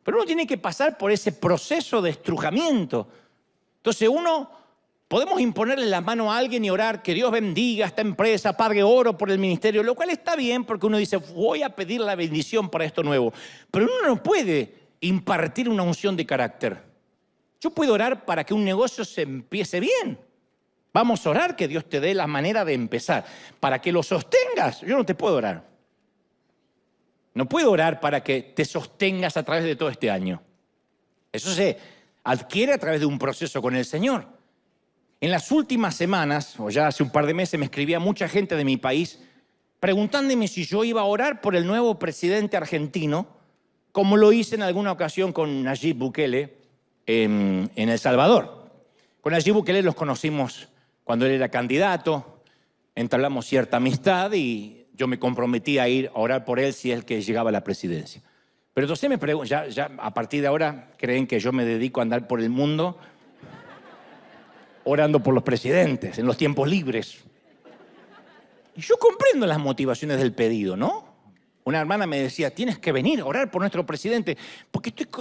Pero uno tiene que pasar por ese proceso de estrujamiento. Entonces podemos imponerle la mano a alguien y orar que Dios bendiga a esta empresa, pague oro por el ministerio, lo cual está bien porque uno dice, voy a pedir la bendición para esto nuevo. Pero uno no puede impartir una unción de carácter. Yo puedo orar para que un negocio se empiece bien. Vamos a orar que Dios te dé la manera de empezar. Para que lo sostengas, yo no te puedo orar. No puedo orar para que te sostengas a través de todo este año. Eso se adquiere a través de un proceso con el Señor. En las últimas semanas, o ya hace un par de meses, me escribía mucha gente de mi país preguntándome si yo iba a orar por el nuevo presidente argentino, como lo hice en alguna ocasión con Nayib Bukele en El Salvador. Con Nayib Bukele los conocimos cuando él era candidato, entablamos cierta amistad y yo me comprometí a ir a orar por él si es el que llegaba a la presidencia. Pero entonces me pregunto, ya a partir de ahora creen que yo me dedico a andar por el mundo orando por los presidentes en los tiempos libres. Y yo comprendo las motivaciones del pedido, ¿no? Una hermana me decía, tienes que venir a orar por nuestro presidente,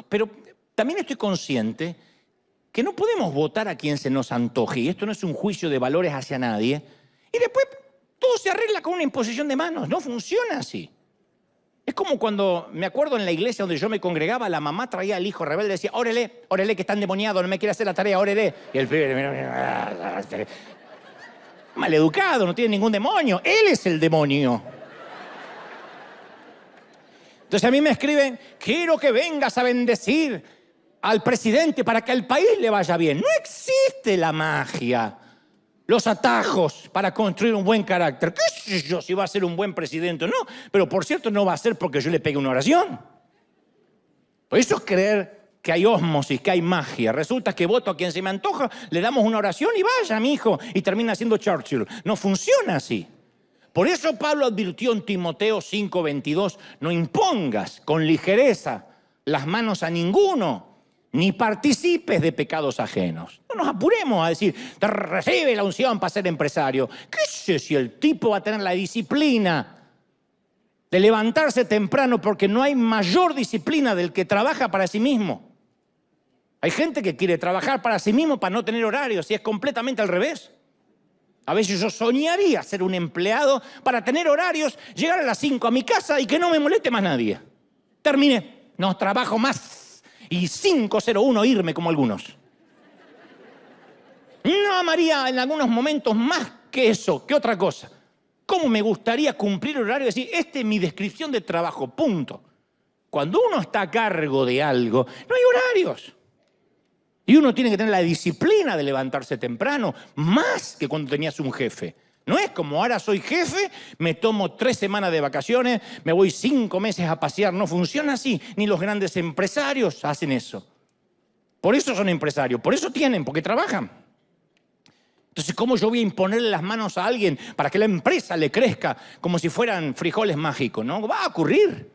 pero también estoy consciente que no podemos votar a quien se nos antoje, y esto no es un juicio de valores hacia nadie, y después todo se arregla con una imposición de manos. No funciona así. Es como cuando, me acuerdo en la iglesia donde yo me congregaba, la mamá traía al hijo rebelde y decía, órele, órele que está endemoniado, no me quiere hacer la tarea, órele. Y el pibe, maleducado, no tiene ningún demonio. Él es el demonio. Entonces a mí me escriben, quiero que vengas a bendecir al presidente para que al país le vaya bien. No existe la magia, los atajos para construir un buen carácter. ¿Qué sé yo si va a ser un buen presidente o no? Pero por cierto no va a ser porque yo le pegue una oración. Por eso es creer que hay ósmosis, que hay magia. Resulta que voto a quien se me antoja, le damos una oración y vaya, mi hijo, y termina siendo Churchill. No funciona así. Por eso Pablo advirtió en Timoteo 5:22, no impongas con ligereza las manos a ninguno, ni participes de pecados ajenos. No nos apuremos a decir, te recibe la unción para ser empresario. ¿Qué sé si el tipo va a tener la disciplina de levantarse temprano? Porque no hay mayor disciplina del que trabaja para sí mismo. Hay gente que quiere trabajar para sí mismo para no tener horarios y es completamente al revés. A veces yo soñaría ser un empleado para tener horarios, llegar a las 5 a mi casa y que no me moleste más nadie. Terminé, no trabajo más. Y 5:01 irme como algunos. No amaría en algunos momentos más que eso, que otra cosa. ¿Cómo me gustaría cumplir el horario y decir, esta es mi descripción de trabajo, punto? Cuando uno está a cargo de algo, no hay horarios. Y uno tiene que tener la disciplina de levantarse temprano, más que cuando tenías un jefe. No es como ahora soy jefe, me tomo 3 semanas de vacaciones, me voy 5 meses a pasear. No funciona así, ni los grandes empresarios hacen eso. Por eso son empresarios, por eso tienen, porque trabajan. Entonces, ¿cómo yo voy a imponerle las manos a alguien para que la empresa le crezca como si fueran frijoles mágicos? No va a ocurrir.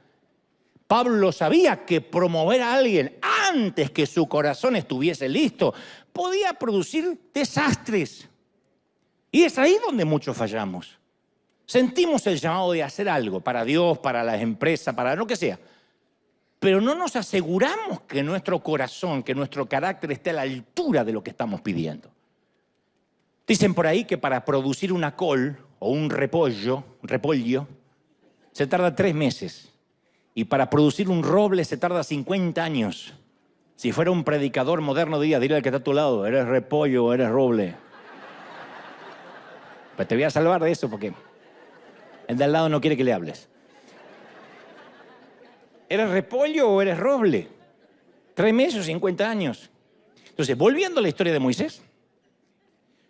Pablo sabía que promover a alguien antes que su corazón estuviese listo podía producir desastres. Y es ahí donde muchos fallamos. Sentimos el llamado de hacer algo para Dios, para las empresas, para lo que sea. Pero no nos aseguramos que nuestro corazón, que nuestro carácter esté a la altura de lo que estamos pidiendo. Dicen por ahí que para producir una col o un repollo, se tarda 3 meses. Y para producir un roble se tarda 50 años. Si fuera un predicador moderno diría al que está a tu lado, eres repollo o eres roble. Pues te voy a salvar de eso porque el de al lado no quiere que le hables. ¿Eres repollo o eres roble? 3 meses o 50 años. Entonces, volviendo a la historia de Moisés,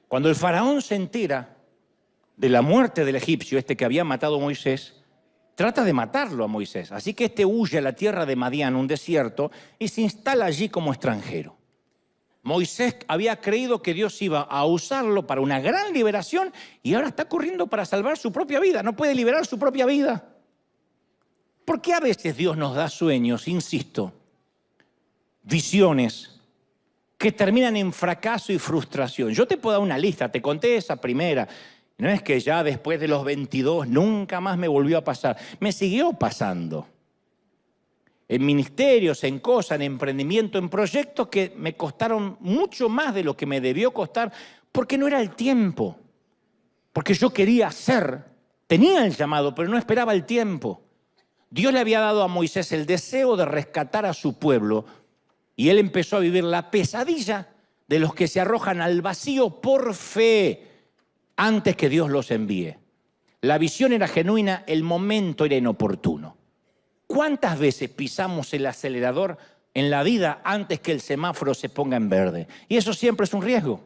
cuando el faraón se entera de la muerte del egipcio, este que había matado a Moisés, trata de matarlo a Moisés. Así que este huye a la tierra de Madián, un desierto, y se instala allí como extranjero. Moisés había creído que Dios iba a usarlo para una gran liberación y ahora está corriendo para salvar su propia vida. No puede liberar su propia vida. ¿Por qué a veces Dios nos da sueños, insisto, visiones, que terminan en fracaso y frustración. Yo te puedo dar una lista, te conté esa primera. No es que ya después de los 22 nunca más me volvió a pasar. Me siguió pasando. En ministerios, en cosas, en emprendimiento, en proyectos que me costaron mucho más de lo que me debió costar porque no era el tiempo. Porque yo quería hacer, tenía el llamado, pero no esperaba el tiempo. Dios le había dado a Moisés el deseo de rescatar a su pueblo y él empezó a vivir la pesadilla de los que se arrojan al vacío por fe antes que Dios los envíe. La visión era genuina, el momento era inoportuno. ¿Cuántas veces pisamos el acelerador en la vida antes que el semáforo se ponga en verde? Y eso siempre es un riesgo.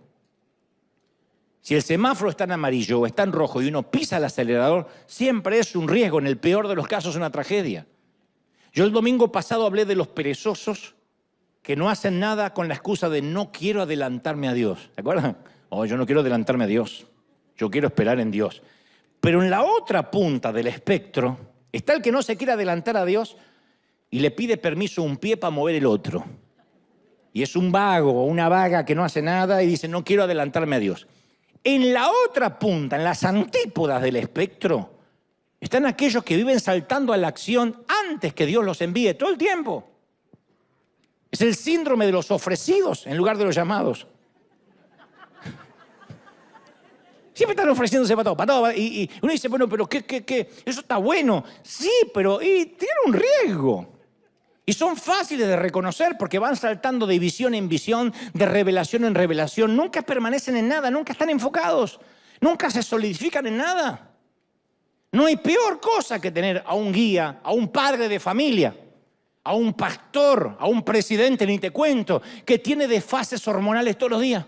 Si el semáforo está en amarillo o está en rojo y uno pisa el acelerador, siempre es un riesgo, en el peor de los casos una tragedia. Yo el domingo pasado hablé de los perezosos que no hacen nada con la excusa de no quiero adelantarme a Dios. ¿Se acuerdan? Oh, yo no quiero adelantarme a Dios, yo quiero esperar en Dios. Pero en la otra punta del espectro está el que no se quiere adelantar a Dios y le pide permiso a un pie para mover el otro. Y es un vago o una vaga que no hace nada y dice no quiero adelantarme a Dios. En la otra punta, en las antípodas del espectro, están aquellos que viven saltando a la acción antes que Dios los envíe todo el tiempo. Es el síndrome de los ofrecidos en lugar de los llamados. Siempre están ofreciéndose para todo. Y uno dice, bueno, pero ¿qué? Eso está bueno. Sí, pero tiene un riesgo. Y son fáciles de reconocer porque van saltando de visión en visión, de revelación en revelación. Nunca permanecen en nada, nunca están enfocados, nunca se solidifican en nada. No hay peor cosa que tener a un guía, a un padre de familia, a un pastor, a un presidente, ni te cuento, que tiene desfases hormonales todos los días.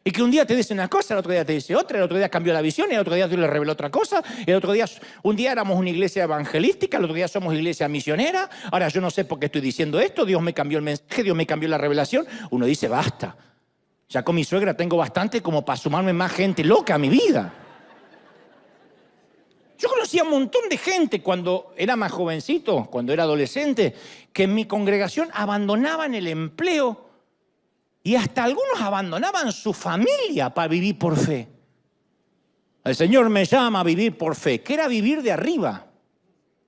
Y que un día te dice una cosa, el otro día te dice otra, el otro día cambió la visión, el otro día Dios le reveló otra cosa, el otro día, un día éramos una iglesia evangelística, el otro día somos iglesia misionera, ahora yo no sé por qué estoy diciendo esto, Dios me cambió el mensaje, Dios me cambió la revelación. Uno dice, basta, ya con mi suegra tengo bastante como para sumarme más gente loca a mi vida. Yo conocía un montón de gente cuando era más jovencito, cuando era adolescente, que en mi congregación abandonaban el empleo y hasta algunos abandonaban su familia para vivir por fe. El Señor me llama a vivir por fe, que era vivir de arriba.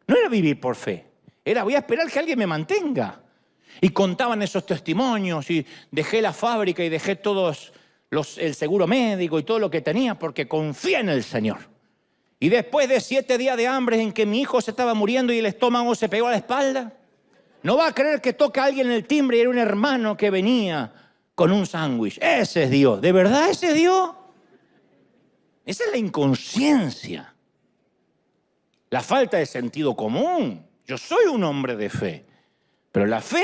No era vivir por fe, era voy a esperar que alguien me mantenga. Y contaban esos testimonios y dejé la fábrica y dejé el seguro médico y todo lo que tenía porque confía en el Señor. Y después de 7 días de hambre en que mi hijo se estaba muriendo y el estómago se pegó a la espalda, no va a creer que toca a alguien en el timbre y era un hermano que venía con un sándwich. Ese es Dios. ¿De verdad ese es Dios? Esa es la inconsciencia. La falta de sentido común. Yo soy un hombre de fe. Pero la fe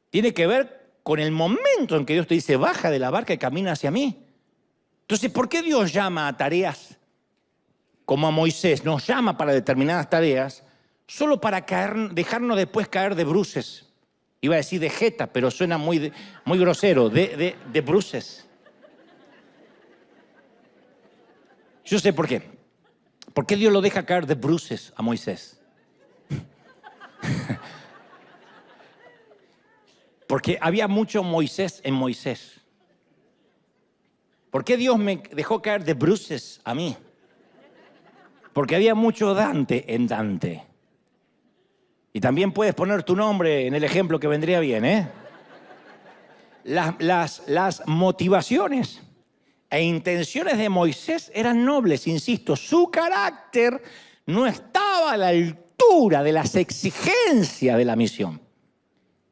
tiene que ver con el momento en que Dios te dice, baja de la barca y camina hacia mí. Entonces, ¿por qué Dios llama a tareas como a Moisés? Nos llama para determinadas tareas solo para dejarnos después caer de bruces. Iba a decir de jeta, pero suena muy grosero, de bruces. Yo sé por qué. ¿Por qué Dios lo deja caer de bruces a Moisés? Porque había mucho Moisés en Moisés. ¿Por qué Dios me dejó caer de bruces a mí? Porque había mucho Dante en Dante. Y también puedes poner tu nombre en el ejemplo que vendría bien, ¿eh? Las motivaciones e intenciones de Moisés eran nobles, insisto. Su carácter no estaba a la altura de las exigencias de la misión.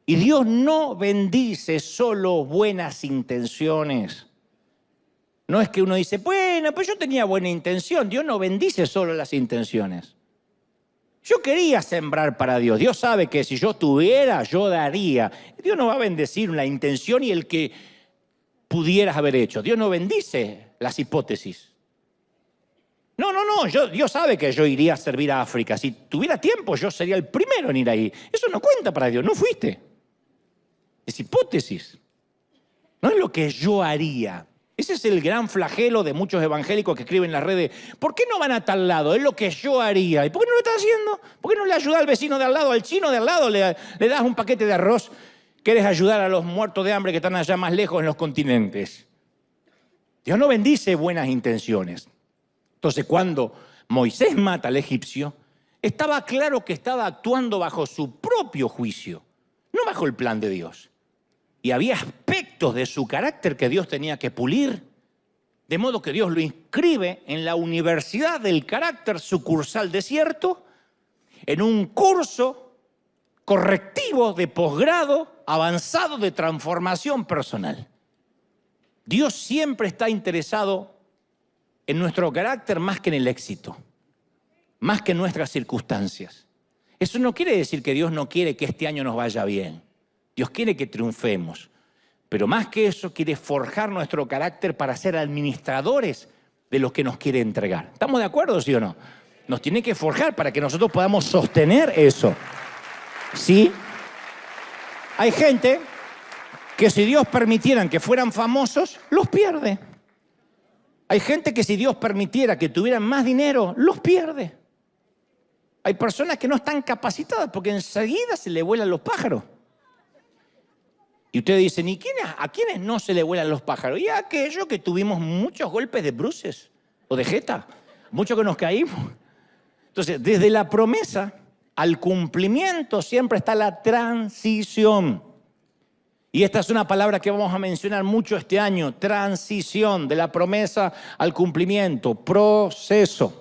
Y Dios no bendice solo buenas intenciones. No es que uno dice, bueno, pues yo tenía buena intención. Dios no bendice solo las intenciones. Yo quería sembrar para Dios. Dios sabe que si yo tuviera, yo daría. Dios no va a bendecir la intención y el que pudieras haber hecho. Dios no bendice las hipótesis. No. Dios sabe que yo iría a servir a África. Si tuviera tiempo, yo sería el primero en ir ahí. Eso no cuenta para Dios. No fuiste. Es hipótesis. No es lo que yo haría. Ese es el gran flagelo de muchos evangélicos que escriben en las redes. ¿Por qué no van a tal lado? Es lo que yo haría. ¿Y por qué no lo estás haciendo? ¿Por qué no le ayudas al vecino de al lado, al chino de al lado? Le das un paquete de arroz quieres ayudar a los muertos de hambre que están allá más lejos en los continentes. Dios no bendice buenas intenciones. Entonces, cuando Moisés mata al egipcio, estaba claro que estaba actuando bajo su propio juicio, no bajo el plan de Dios. Y había aspectos de su carácter que Dios tenía que pulir, de modo que Dios lo inscribe en la Universidad del Carácter Sucursal Desierto, en un curso correctivo de posgrado avanzado de transformación personal. Dios siempre está interesado en nuestro carácter más que en el éxito, más que en nuestras circunstancias. Eso no quiere decir que Dios no quiere que este año nos vaya bien. Dios quiere que triunfemos. Pero más que eso, quiere forjar nuestro carácter para ser administradores de lo que nos quiere entregar. ¿Estamos de acuerdo, sí o no? Nos tiene que forjar para que nosotros podamos sostener eso. ¿Sí? Hay gente que si Dios permitiera que fueran famosos, los pierde. Hay gente que si Dios permitiera que tuvieran más dinero, los pierde. Hay personas que no están capacitadas porque enseguida se le vuelan los pájaros. Y ustedes dicen, ¿y a quiénes no se le vuelan los pájaros? Y a aquellos que tuvimos muchos golpes de bruces o de jeta, muchos que nos caímos. Entonces, desde la promesa al cumplimiento siempre está la transición. Y esta es una palabra que vamos a mencionar mucho este año, transición, de la promesa al cumplimiento, proceso.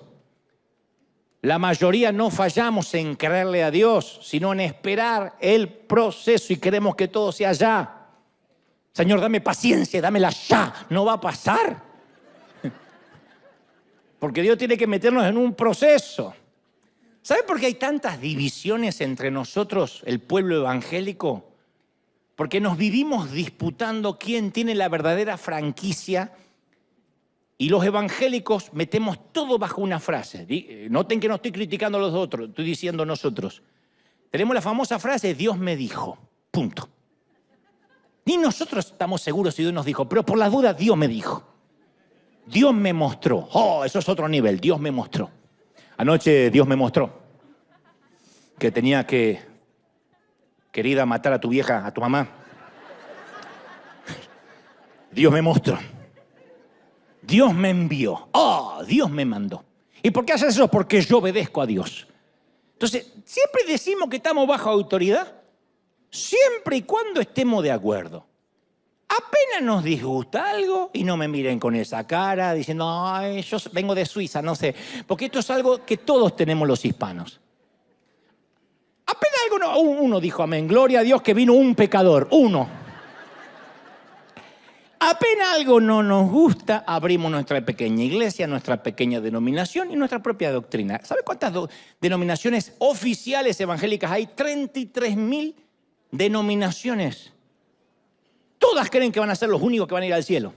La mayoría no fallamos en creerle a Dios, sino en esperar el proceso y queremos que todo sea ya. Señor, dame paciencia, dámela ya, no va a pasar. Porque Dios tiene que meternos en un proceso. ¿Sabe por qué hay tantas divisiones entre nosotros, el pueblo evangélico? Porque nos vivimos disputando quién tiene la verdadera franquicia. Y los evangélicos metemos todo bajo una frase. Noten que no estoy criticando a los otros, estoy diciendo nosotros. Tenemos la famosa frase, Dios me dijo, punto. Ni nosotros estamos seguros si Dios nos dijo, pero por la duda Dios me dijo. Dios me mostró. Oh, eso es otro nivel, Dios me mostró. Anoche Dios me mostró que tenía que, querida, matar a tu vieja, a tu mamá. Dios me mostró. Dios me envió. Oh, Dios me mandó. ¿Y por qué haces eso? Porque yo obedezco a Dios. Entonces, siempre decimos que estamos bajo autoridad, siempre y cuando estemos de acuerdo. Apenas nos disgusta algo, y no me miren con esa cara, diciendo, ay, yo vengo de Suiza, no sé. Porque esto es algo que todos tenemos los hispanos. Apenas algo, uno dijo amén, gloria a Dios que vino un pecador, uno. Apenas algo no nos gusta, abrimos nuestra pequeña iglesia, nuestra pequeña denominación y nuestra propia doctrina. ¿Sabe cuántas denominaciones oficiales evangélicas hay? 33.000 denominaciones. Todas creen que van a ser los únicos que van a ir al cielo.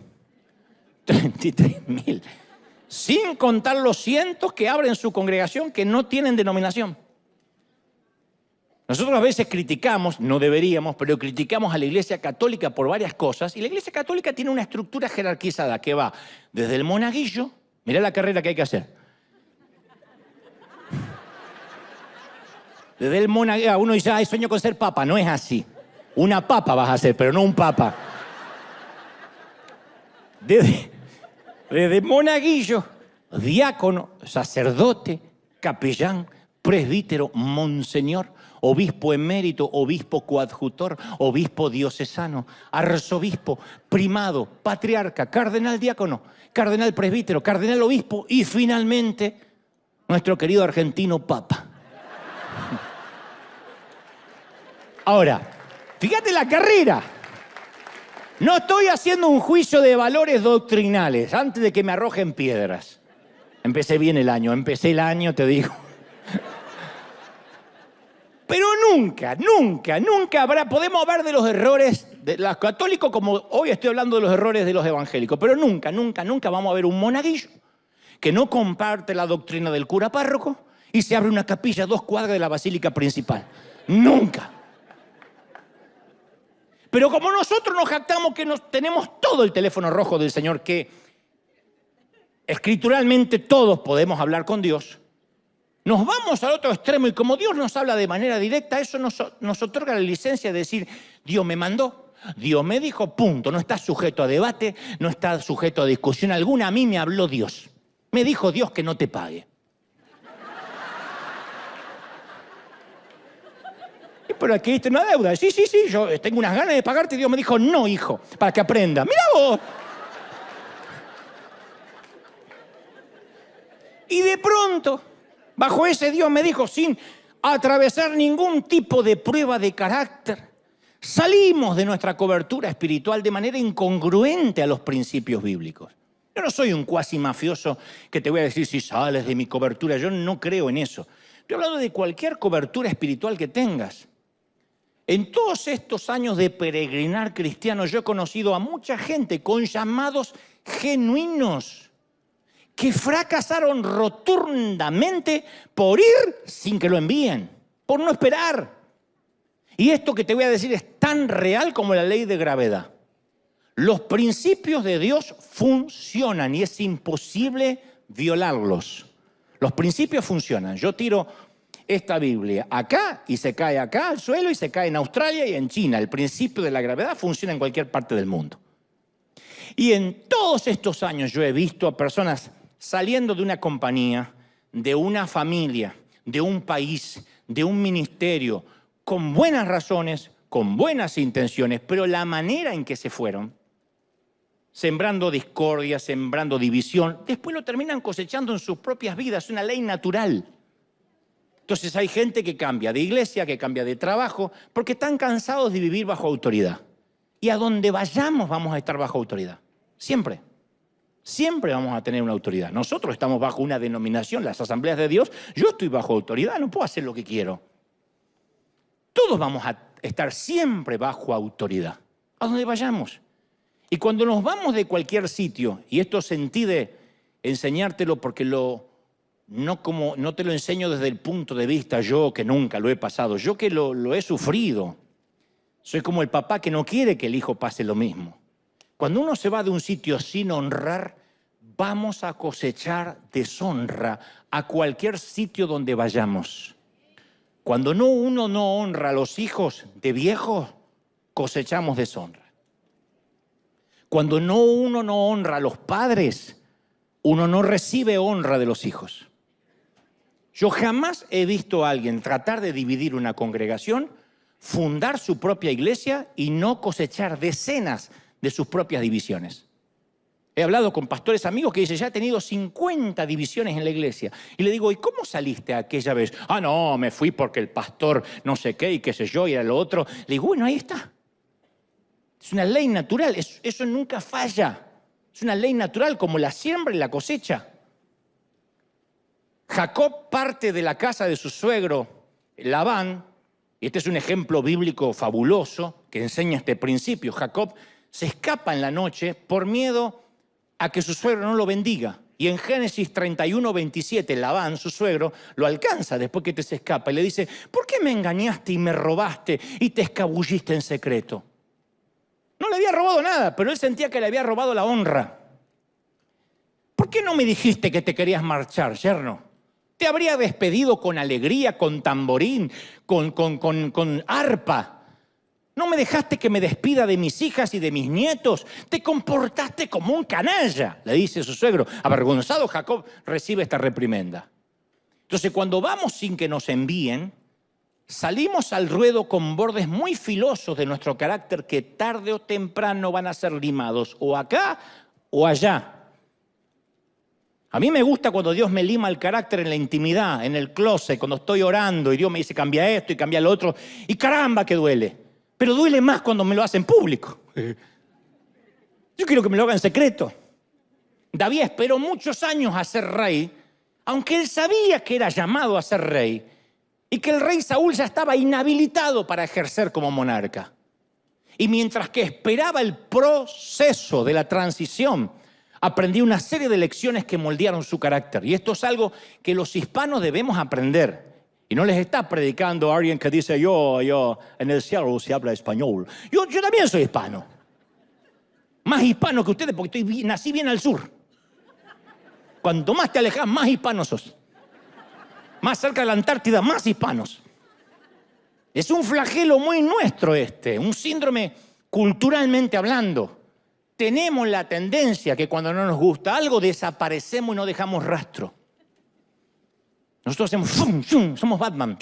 33.000. Sin contar los cientos que abren su congregación que no tienen denominación. Nosotros a veces criticamos, no deberíamos, pero criticamos a la Iglesia Católica por varias cosas. Y la Iglesia Católica tiene una estructura jerarquizada que va desde el monaguillo, mirá la carrera que hay que hacer. Desde el monaguillo, uno dice, ay, sueño con ser papa. No es así. Una papa vas a ser, pero no un papa. Desde monaguillo, diácono, sacerdote, capellán, presbítero, monseñor, obispo emérito, obispo coadjutor, obispo diocesano, arzobispo, primado, patriarca, cardenal diácono, cardenal presbítero, cardenal obispo y finalmente nuestro querido argentino papa. Ahora, fíjate la carrera. No estoy haciendo un juicio de valores doctrinales antes de que me arrojen piedras. Empecé bien el año, te digo. Pero nunca habrá, podemos hablar de los errores de los católicos como hoy estoy hablando de los errores de los evangélicos, pero nunca vamos a ver un monaguillo que no comparte la doctrina del cura párroco y se abre una capilla a 2 cuadras de la basílica principal. Nunca. Pero como nosotros nos jactamos que tenemos todo el teléfono rojo del Señor, que escrituralmente todos podemos hablar con Dios, nos vamos al otro extremo y como Dios nos habla de manera directa, eso nos otorga la licencia de decir, Dios me mandó, Dios me dijo, punto. No está sujeto a debate, no está sujeto a discusión alguna. A mí me habló Dios. Me dijo Dios que no te pague. Pero aquí está una deuda. Sí, yo tengo unas ganas de pagarte. Dios me dijo, no, hijo, para que aprenda. ¡Mira vos! Y de pronto, bajo ese Dios me dijo, sin atravesar ningún tipo de prueba de carácter, salimos de nuestra cobertura espiritual de manera incongruente a los principios bíblicos. Yo no soy un cuasi mafioso que te voy a decir si sales de mi cobertura. Yo no creo en eso. Estoy hablando de cualquier cobertura espiritual que tengas. En todos estos años de peregrinar cristiano, yo he conocido a mucha gente con llamados genuinos que fracasaron rotundamente por ir sin que lo envíen, por no esperar. Y esto que te voy a decir es tan real como la ley de gravedad. Los principios de Dios funcionan y es imposible violarlos. Los principios funcionan. Yo tiro esta Biblia acá y se cae acá al suelo y se cae en Australia y en China. El principio de la gravedad funciona en cualquier parte del mundo. Y en todos estos años yo he visto a personas saliendo de una compañía, de una familia, de un país, de un ministerio, con buenas razones, con buenas intenciones, pero la manera en que se fueron, sembrando discordia, sembrando división, después lo terminan cosechando en sus propias vidas. Es una ley natural. Entonces hay gente que cambia de iglesia, que cambia de trabajo, porque están cansados de vivir bajo autoridad. Y a donde vayamos vamos a estar bajo autoridad. Siempre. Siempre vamos a tener una autoridad. Nosotros estamos bajo una denominación, las asambleas de Dios. Yo estoy bajo autoridad, no puedo hacer lo que quiero. Todos vamos a estar siempre bajo autoridad. A donde vayamos. Y cuando nos vamos de cualquier sitio, y esto sentí de enseñártelo porque no te lo enseño desde el punto de vista yo que nunca lo he pasado, yo que lo he sufrido. Soy como el papá que no quiere que el hijo pase lo mismo. Cuando uno se va de un sitio sin honrar, vamos a cosechar deshonra a cualquier sitio donde vayamos. Cuando uno no honra a los hijos de viejos, cosechamos deshonra. Cuando uno no honra a los padres, uno no recibe honra de los hijos. Yo jamás he visto a alguien tratar de dividir una congregación, fundar su propia iglesia y no cosechar decenas de sus propias divisiones. He hablado con pastores amigos que dicen, ya he tenido 50 divisiones en la iglesia. Y le digo, ¿y cómo saliste aquella vez? Ah, no, me fui porque el pastor no sé qué y qué sé yo y era lo otro. Le digo, bueno, ahí está. Es una ley natural, eso nunca falla. Es una ley natural como la siembra y la cosecha. Jacob parte de la casa de su suegro Labán, y este es un ejemplo bíblico fabuloso que enseña este principio. Jacob se escapa en la noche por miedo a que su suegro no lo bendiga. Y en Génesis 31:27, Labán, su suegro, lo alcanza después que se escapa y le dice, ¿por qué me engañaste y me robaste y te escabulliste en secreto? No le había robado nada, pero él sentía que le había robado la honra. ¿Por qué no me dijiste que te querías marchar, yerno? Te habría despedido con alegría, con tamborín, con arpa. No me dejaste que me despida de mis hijas y de mis nietos. Te comportaste como un canalla, le dice su suegro. Avergonzado, Jacob recibe esta reprimenda. Entonces, cuando vamos sin que nos envíen, salimos al ruedo con bordes muy filosos de nuestro carácter que tarde o temprano van a ser limados, o acá o allá. A mí me gusta cuando Dios me lima el carácter en la intimidad, en el closet, cuando estoy orando y Dios me dice cambia esto y cambia lo otro. Y caramba que duele. Pero duele más cuando me lo hace en público. Yo quiero que me lo haga en secreto. David esperó muchos años a ser rey, aunque él sabía que era llamado a ser rey y que el rey Saúl ya estaba inhabilitado para ejercer como monarca. Y mientras que esperaba el proceso de la transición, aprendí una serie de lecciones que moldearon su carácter. Y esto es algo que los hispanos debemos aprender. Y no les está predicando a alguien que dice, yo, en el cielo se habla español. Yo también soy hispano. Más hispano que ustedes porque nací bien al sur. Cuanto más te alejas, más hispanos sos. Más cerca de la Antártida, más hispanos. Es un flagelo muy nuestro un síndrome culturalmente hablando. Tenemos la tendencia que cuando no nos gusta algo desaparecemos y no dejamos rastro. Nosotros hacemos ¡fum, fum! Somos Batman.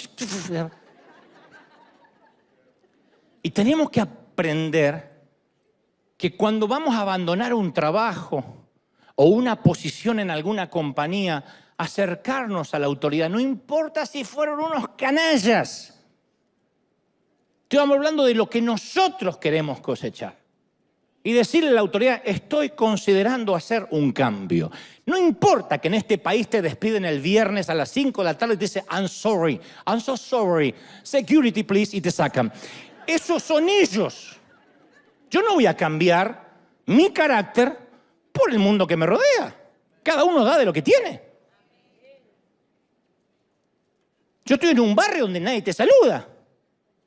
Y tenemos que aprender que cuando vamos a abandonar un trabajo o una posición en alguna compañía, acercarnos a la autoridad, no importa si fueron unos canallas. Estamos hablando de lo que nosotros queremos cosechar. Y decirle a la autoridad, estoy considerando hacer un cambio. No importa que en este país te despiden el viernes a las 5 de la tarde y te dicen, I'm so sorry, security please, y te sacan. Esos son ellos. Yo no voy a cambiar mi carácter por el mundo que me rodea. Cada uno da de lo que tiene. Yo estoy en un barrio donde nadie te saluda.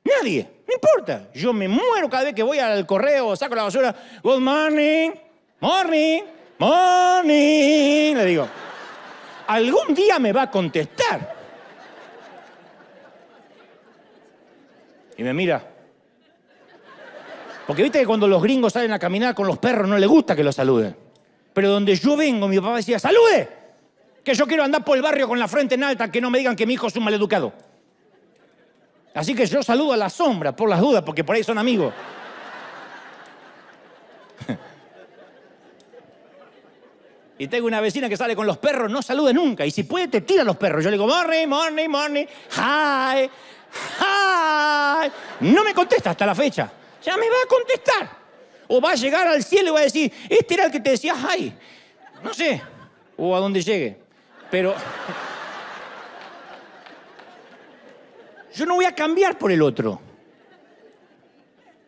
Nadie, no importa. Yo me muero cada vez que voy al correo, saco la basura. Good morning, morning, morning. Le digo, algún día me va a contestar. Y me mira. Porque viste que cuando los gringos salen a caminar con los perros no les gusta que los saluden. Pero donde yo vengo, mi papá decía, ¡salude! Que yo quiero andar por el barrio con la frente en alta, que no me digan que mi hijo es un maleducado. Así que yo saludo a la sombra, por las dudas, porque por ahí son amigos. Y tengo una vecina que sale con los perros, no saluda nunca. Y si puede, te tira los perros. Yo le digo, morning, morning, morning, hi, hi. No me contesta hasta la fecha. Ya me va a contestar. O va a llegar al cielo y va a decir, este era el que te decía hi. No sé. O a donde llegue. Pero yo no voy a cambiar por el otro.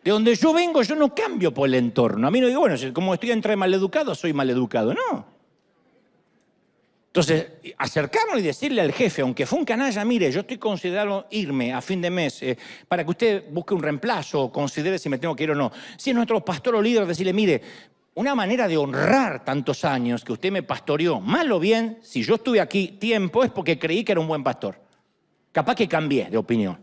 De donde yo vengo, yo no cambio por el entorno. A mí no digo, bueno, como estoy entre maleducado, soy maleducado. No. Entonces, acercarnos y decirle al jefe, aunque fue un canalla, mire, yo estoy considerando irme a fin de mes para que usted busque un reemplazo o considere si me tengo que ir o no. Si es nuestro pastor o líder, decirle, mire, una manera de honrar tantos años que usted me pastoreó, mal o bien, si yo estuve aquí tiempo es porque creí que era un buen pastor. Capaz que cambié de opinión.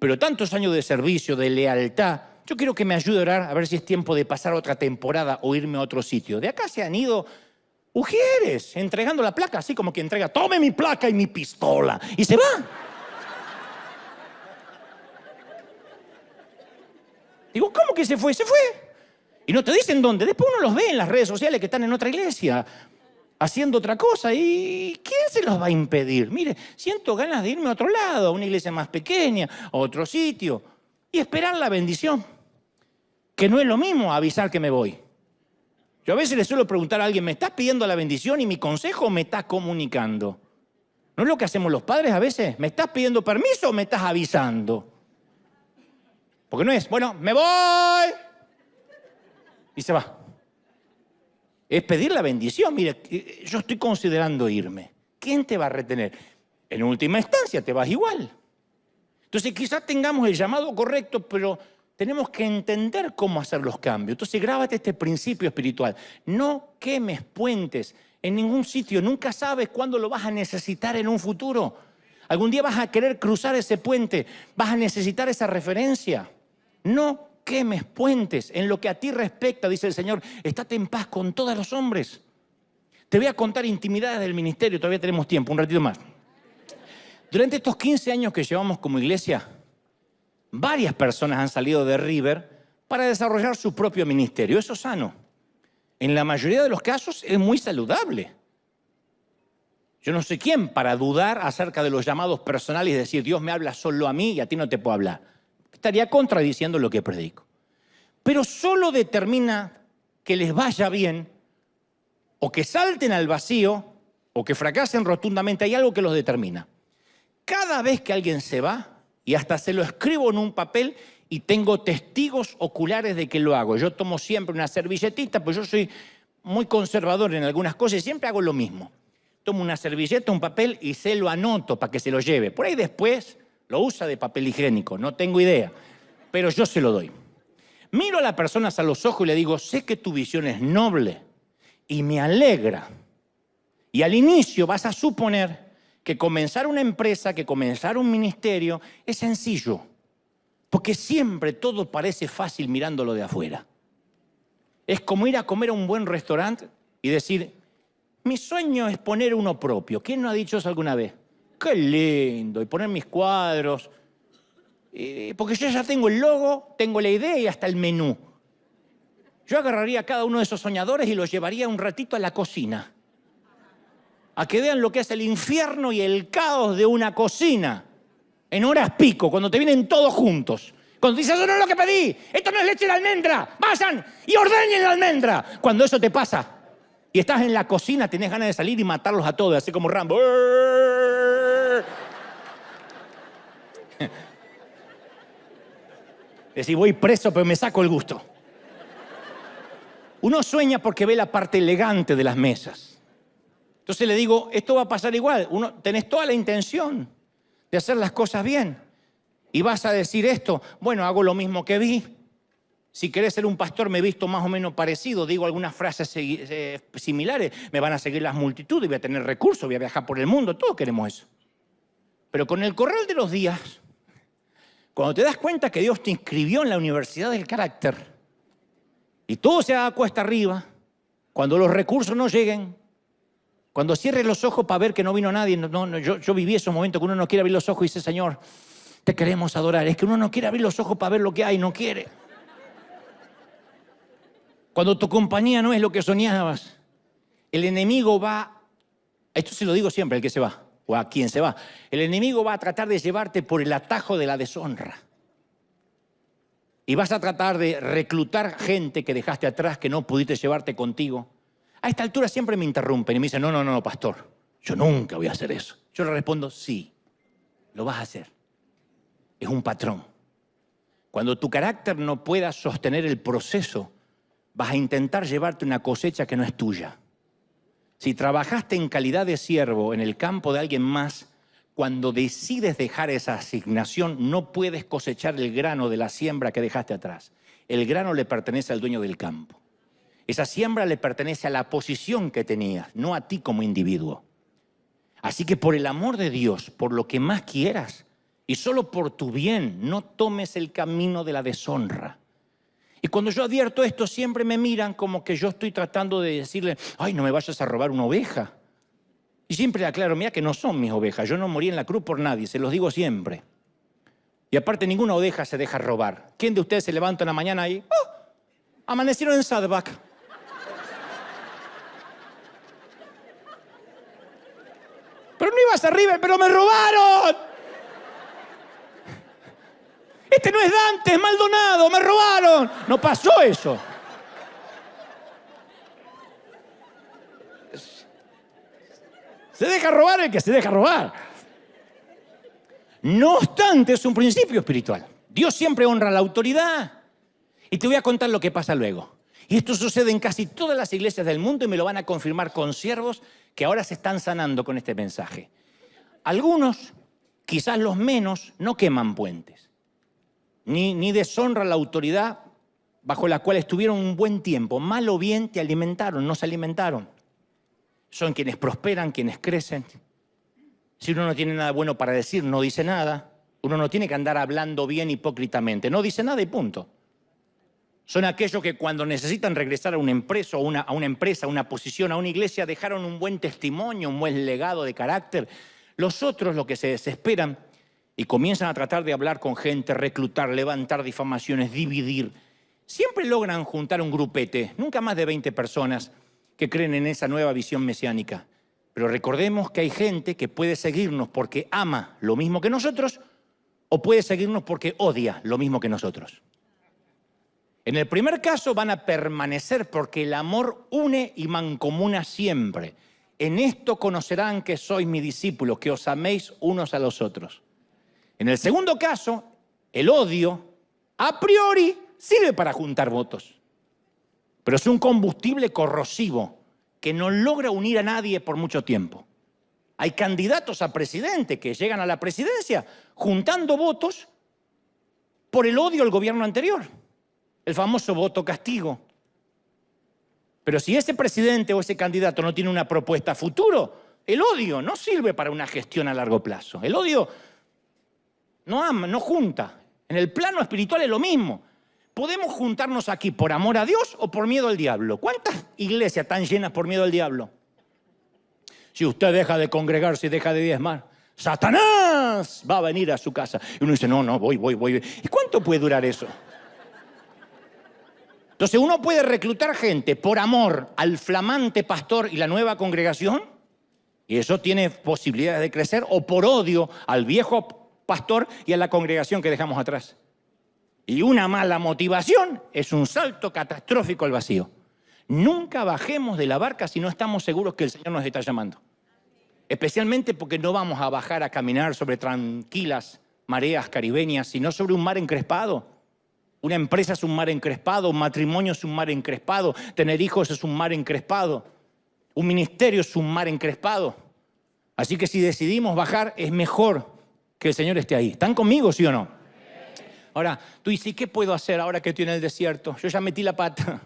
Pero tantos años de servicio, de lealtad, yo quiero que me ayude a orar a ver si es tiempo de pasar otra temporada o irme a otro sitio. De acá se han ido ujieres, entregando la placa, así como que entrega, tome mi placa y mi pistola, y se va. Digo, ¿cómo que se fue? Se fue. Y no te dicen dónde. Después uno los ve en las redes sociales que están en otra iglesia, haciendo otra cosa. ¿Y quién se los va a impedir? Mire, siento ganas de irme a otro lado, a una iglesia más pequeña, a otro sitio, y esperar la bendición. Que no es lo mismo avisar que me voy. Yo a veces le suelo preguntar a alguien, ¿me estás pidiendo la bendición y mi consejo o me estás comunicando? ¿No es lo que hacemos los padres a veces? ¿Me estás pidiendo permiso o me estás avisando? Porque no es, bueno, me voy y se va. Es pedir la bendición. Mire, yo estoy considerando irme. ¿Quién te va a retener? En última instancia te vas igual. Entonces quizás tengamos el llamado correcto, pero tenemos que entender cómo hacer los cambios. Entonces grábate este principio espiritual. No quemes puentes en ningún sitio. Nunca sabes cuándo lo vas a necesitar en un futuro. Algún día vas a querer cruzar ese puente. Vas a necesitar esa referencia. No quemes puentes. En lo que a ti respecta, dice el Señor, estate en paz con todos los hombres. Te voy a contar intimidades del ministerio. Todavía tenemos tiempo, un ratito más. Durante estos 15 años que llevamos como iglesia, varias personas han salido de River para desarrollar su propio ministerio. Eso es sano. En la mayoría de los casos es muy saludable. Yo no sé quién para dudar acerca de los llamados personales y decir, Dios me habla solo a mí y a ti no te puedo hablar. Estaría contradiciendo lo que predico. Pero solo determina que les vaya bien o que salten al vacío o que fracasen rotundamente. Hay algo que los determina. Cada vez que alguien se va, y hasta se lo escribo en un papel y tengo testigos oculares de que lo hago. Yo tomo siempre una servilletita, pues yo soy muy conservador en algunas cosas y siempre hago lo mismo. Tomo una servilleta, un papel y se lo anoto para que se lo lleve. Por ahí después lo usa de papel higiénico, no tengo idea, pero yo se lo doy. Miro a las personas a los ojos y le digo, sé que tu visión es noble y me alegra. Y al inicio vas a suponer que comenzar una empresa, que comenzar un ministerio es sencillo. Porque siempre todo parece fácil mirándolo de afuera. Es como ir a comer a un buen restaurante y decir, mi sueño es poner uno propio. ¿Quién no ha dicho eso alguna vez? ¡Qué lindo! Y poner mis cuadros. Porque yo ya tengo el logo, tengo la idea y hasta el menú. Yo agarraría a cada uno de esos soñadores y los llevaría un ratito a la cocina. A que vean lo que es el infierno y el caos de una cocina. En horas pico, cuando te vienen todos juntos. Cuando dices, eso no es lo que pedí, esto no es leche de almendra, vayan y ordenen la almendra. Cuando eso te pasa y estás en la cocina, tenés ganas de salir y matarlos a todos, así como Rambo. Decís, voy preso, pero me saco el gusto. Uno sueña porque ve la parte elegante de las mesas. Entonces le digo, esto va a pasar igual. Tenés toda la intención de hacer las cosas bien. Y vas a decir esto, bueno, hago lo mismo que vi. Si querés ser un pastor, me he visto más o menos parecido. Digo algunas frases similares. Me van a seguir las multitudes, voy a tener recursos, voy a viajar por el mundo. Todos queremos eso. Pero con el correr de los días, cuando te das cuenta que Dios te inscribió en la Universidad del Carácter y todo se haga cuesta arriba, cuando los recursos no lleguen, cuando cierres los ojos para ver que no vino nadie, yo viví esos momentos que uno no quiere abrir los ojos y dice, Señor, te queremos adorar. Es que uno no quiere abrir los ojos para ver lo que hay, no quiere. Cuando tu compañía no es lo que soñabas, el enemigo va, esto se lo digo siempre al que se va, o a quien se va, el enemigo va a tratar de llevarte por el atajo de la deshonra. Y vas a tratar de reclutar gente que dejaste atrás, que no pudiste llevarte contigo. A esta altura siempre me interrumpen y me dicen, no, pastor, yo nunca voy a hacer eso. Yo le respondo, sí, lo vas a hacer. Es un patrón. Cuando tu carácter no pueda sostener el proceso, vas a intentar llevarte una cosecha que no es tuya. Si trabajaste en calidad de siervo en el campo de alguien más, cuando decides dejar esa asignación, no puedes cosechar el grano de la siembra que dejaste atrás. El grano le pertenece al dueño del campo. Esa siembra le pertenece a la posición que tenías, no a ti como individuo. Así que por el amor de Dios, por lo que más quieras, y solo por tu bien, no tomes el camino de la deshonra. Y cuando yo advierto esto, siempre me miran como que yo estoy tratando de decirle, ay, no me vayas a robar una oveja. Y siempre le aclaro, mira que no son mis ovejas, yo no morí en la cruz por nadie, se los digo siempre. Y aparte, ninguna oveja se deja robar. ¿Quién de ustedes se levanta una mañana ahí? ¡Oh! Amanecieron en Saddleback. Pero no ibas arriba, pero me robaron. Este no es Dante, es Maldonado, me robaron. No pasó eso. Se deja robar el que se deja robar. No obstante, es un principio espiritual. Dios siempre honra la autoridad. Y te voy a contar lo que pasa luego. Y esto sucede en casi todas las iglesias del mundo y me lo van a confirmar con siervos que ahora se están sanando con este mensaje. Algunos, quizás los menos, no queman puentes. Ni deshonran la autoridad bajo la cual estuvieron un buen tiempo. Mal o bien te alimentaron, no se alimentaron. Son quienes prosperan, quienes crecen. Si uno no tiene nada bueno para decir, no dice nada. Uno no tiene que andar hablando bien hipócritamente. No dice nada y punto. Son aquellos que cuando necesitan regresar a una empresa, a una posición, a una iglesia, dejaron un buen testimonio, un buen legado de carácter. Los otros, lo que se desesperan y comienzan a tratar de hablar con gente, reclutar, levantar difamaciones, dividir. Siempre logran juntar un grupete, nunca más de 20 personas, que creen en esa nueva visión mesiánica. Pero recordemos que hay gente que puede seguirnos porque ama lo mismo que nosotros o puede seguirnos porque odia lo mismo que nosotros. En el primer caso van a permanecer porque el amor une y mancomuna siempre. En esto conocerán que sois mis discípulos, que os améis unos a los otros. En el segundo caso, el odio a priori sirve para juntar votos. Pero es un combustible corrosivo que no logra unir a nadie por mucho tiempo. Hay candidatos a presidente que llegan a la presidencia juntando votos por el odio al gobierno anterior. El famoso voto castigo. Pero si ese presidente o ese candidato no tiene una propuesta a futuro, el odio no sirve para una gestión a largo plazo. El odio no ama, no junta. En el plano espiritual es lo mismo. ¿Podemos juntarnos aquí por amor a Dios o por miedo al diablo? ¿Cuántas iglesias están llenas por miedo al diablo? Si usted deja de congregarse y deja de diezmar, Satanás va a venir a su casa. Y uno dice, no, voy. ¿Y cuánto puede durar eso? Entonces uno puede reclutar gente por amor al flamante pastor y la nueva congregación, y eso tiene posibilidades de crecer, o por odio al viejo pastor y a la congregación que dejamos atrás. Y una mala motivación es un salto catastrófico al vacío. Nunca bajemos de la barca si no estamos seguros que el Señor nos está llamando. Especialmente porque no vamos a bajar a caminar sobre tranquilas mareas caribeñas, sino sobre un mar encrespado. Una empresa es un mar encrespado, un matrimonio es un mar encrespado, tener hijos es un mar encrespado, un ministerio es un mar encrespado. Así que si decidimos bajar, es mejor que el Señor esté ahí. ¿Están conmigo, sí o no? Ahora, tú dices, ¿qué puedo hacer ahora que estoy en el desierto? Yo ya metí la pata.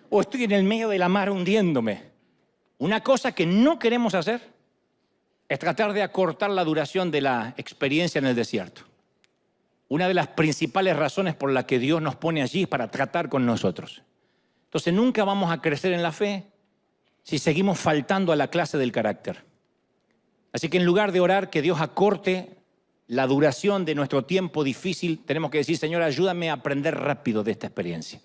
O estoy en el medio de la mar hundiéndome. Una cosa que no queremos hacer es tratar de acortar la duración de la experiencia en el desierto. Una de las principales razones por la que Dios nos pone allí es para tratar con nosotros. Entonces nunca vamos a crecer en la fe si seguimos faltando a la clase del carácter. Así que en lugar de orar que Dios acorte la duración de nuestro tiempo difícil, tenemos que decir, Señor, ayúdame a aprender rápido de esta experiencia.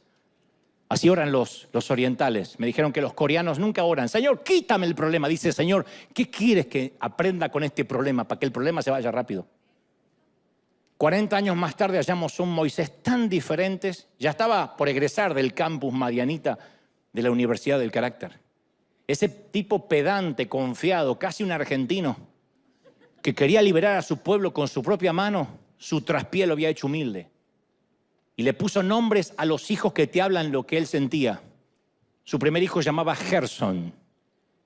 Así oran los orientales. Me dijeron que los coreanos nunca oran. Señor, quítame el problema. Dice, Señor, ¿qué quieres que aprenda con este problema para que el problema se vaya rápido? 40 años más tarde hallamos un Moisés tan diferentes. Ya estaba por egresar del campus Madianita de la Universidad del Carácter. Ese tipo pedante, confiado, casi un argentino, que quería liberar a su pueblo con su propia mano, su traspié lo había hecho humilde. Y le puso nombres a los hijos que te hablan lo que él sentía. Su primer hijo llamaba Gerson,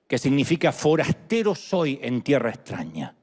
que significa forastero soy en tierra extraña.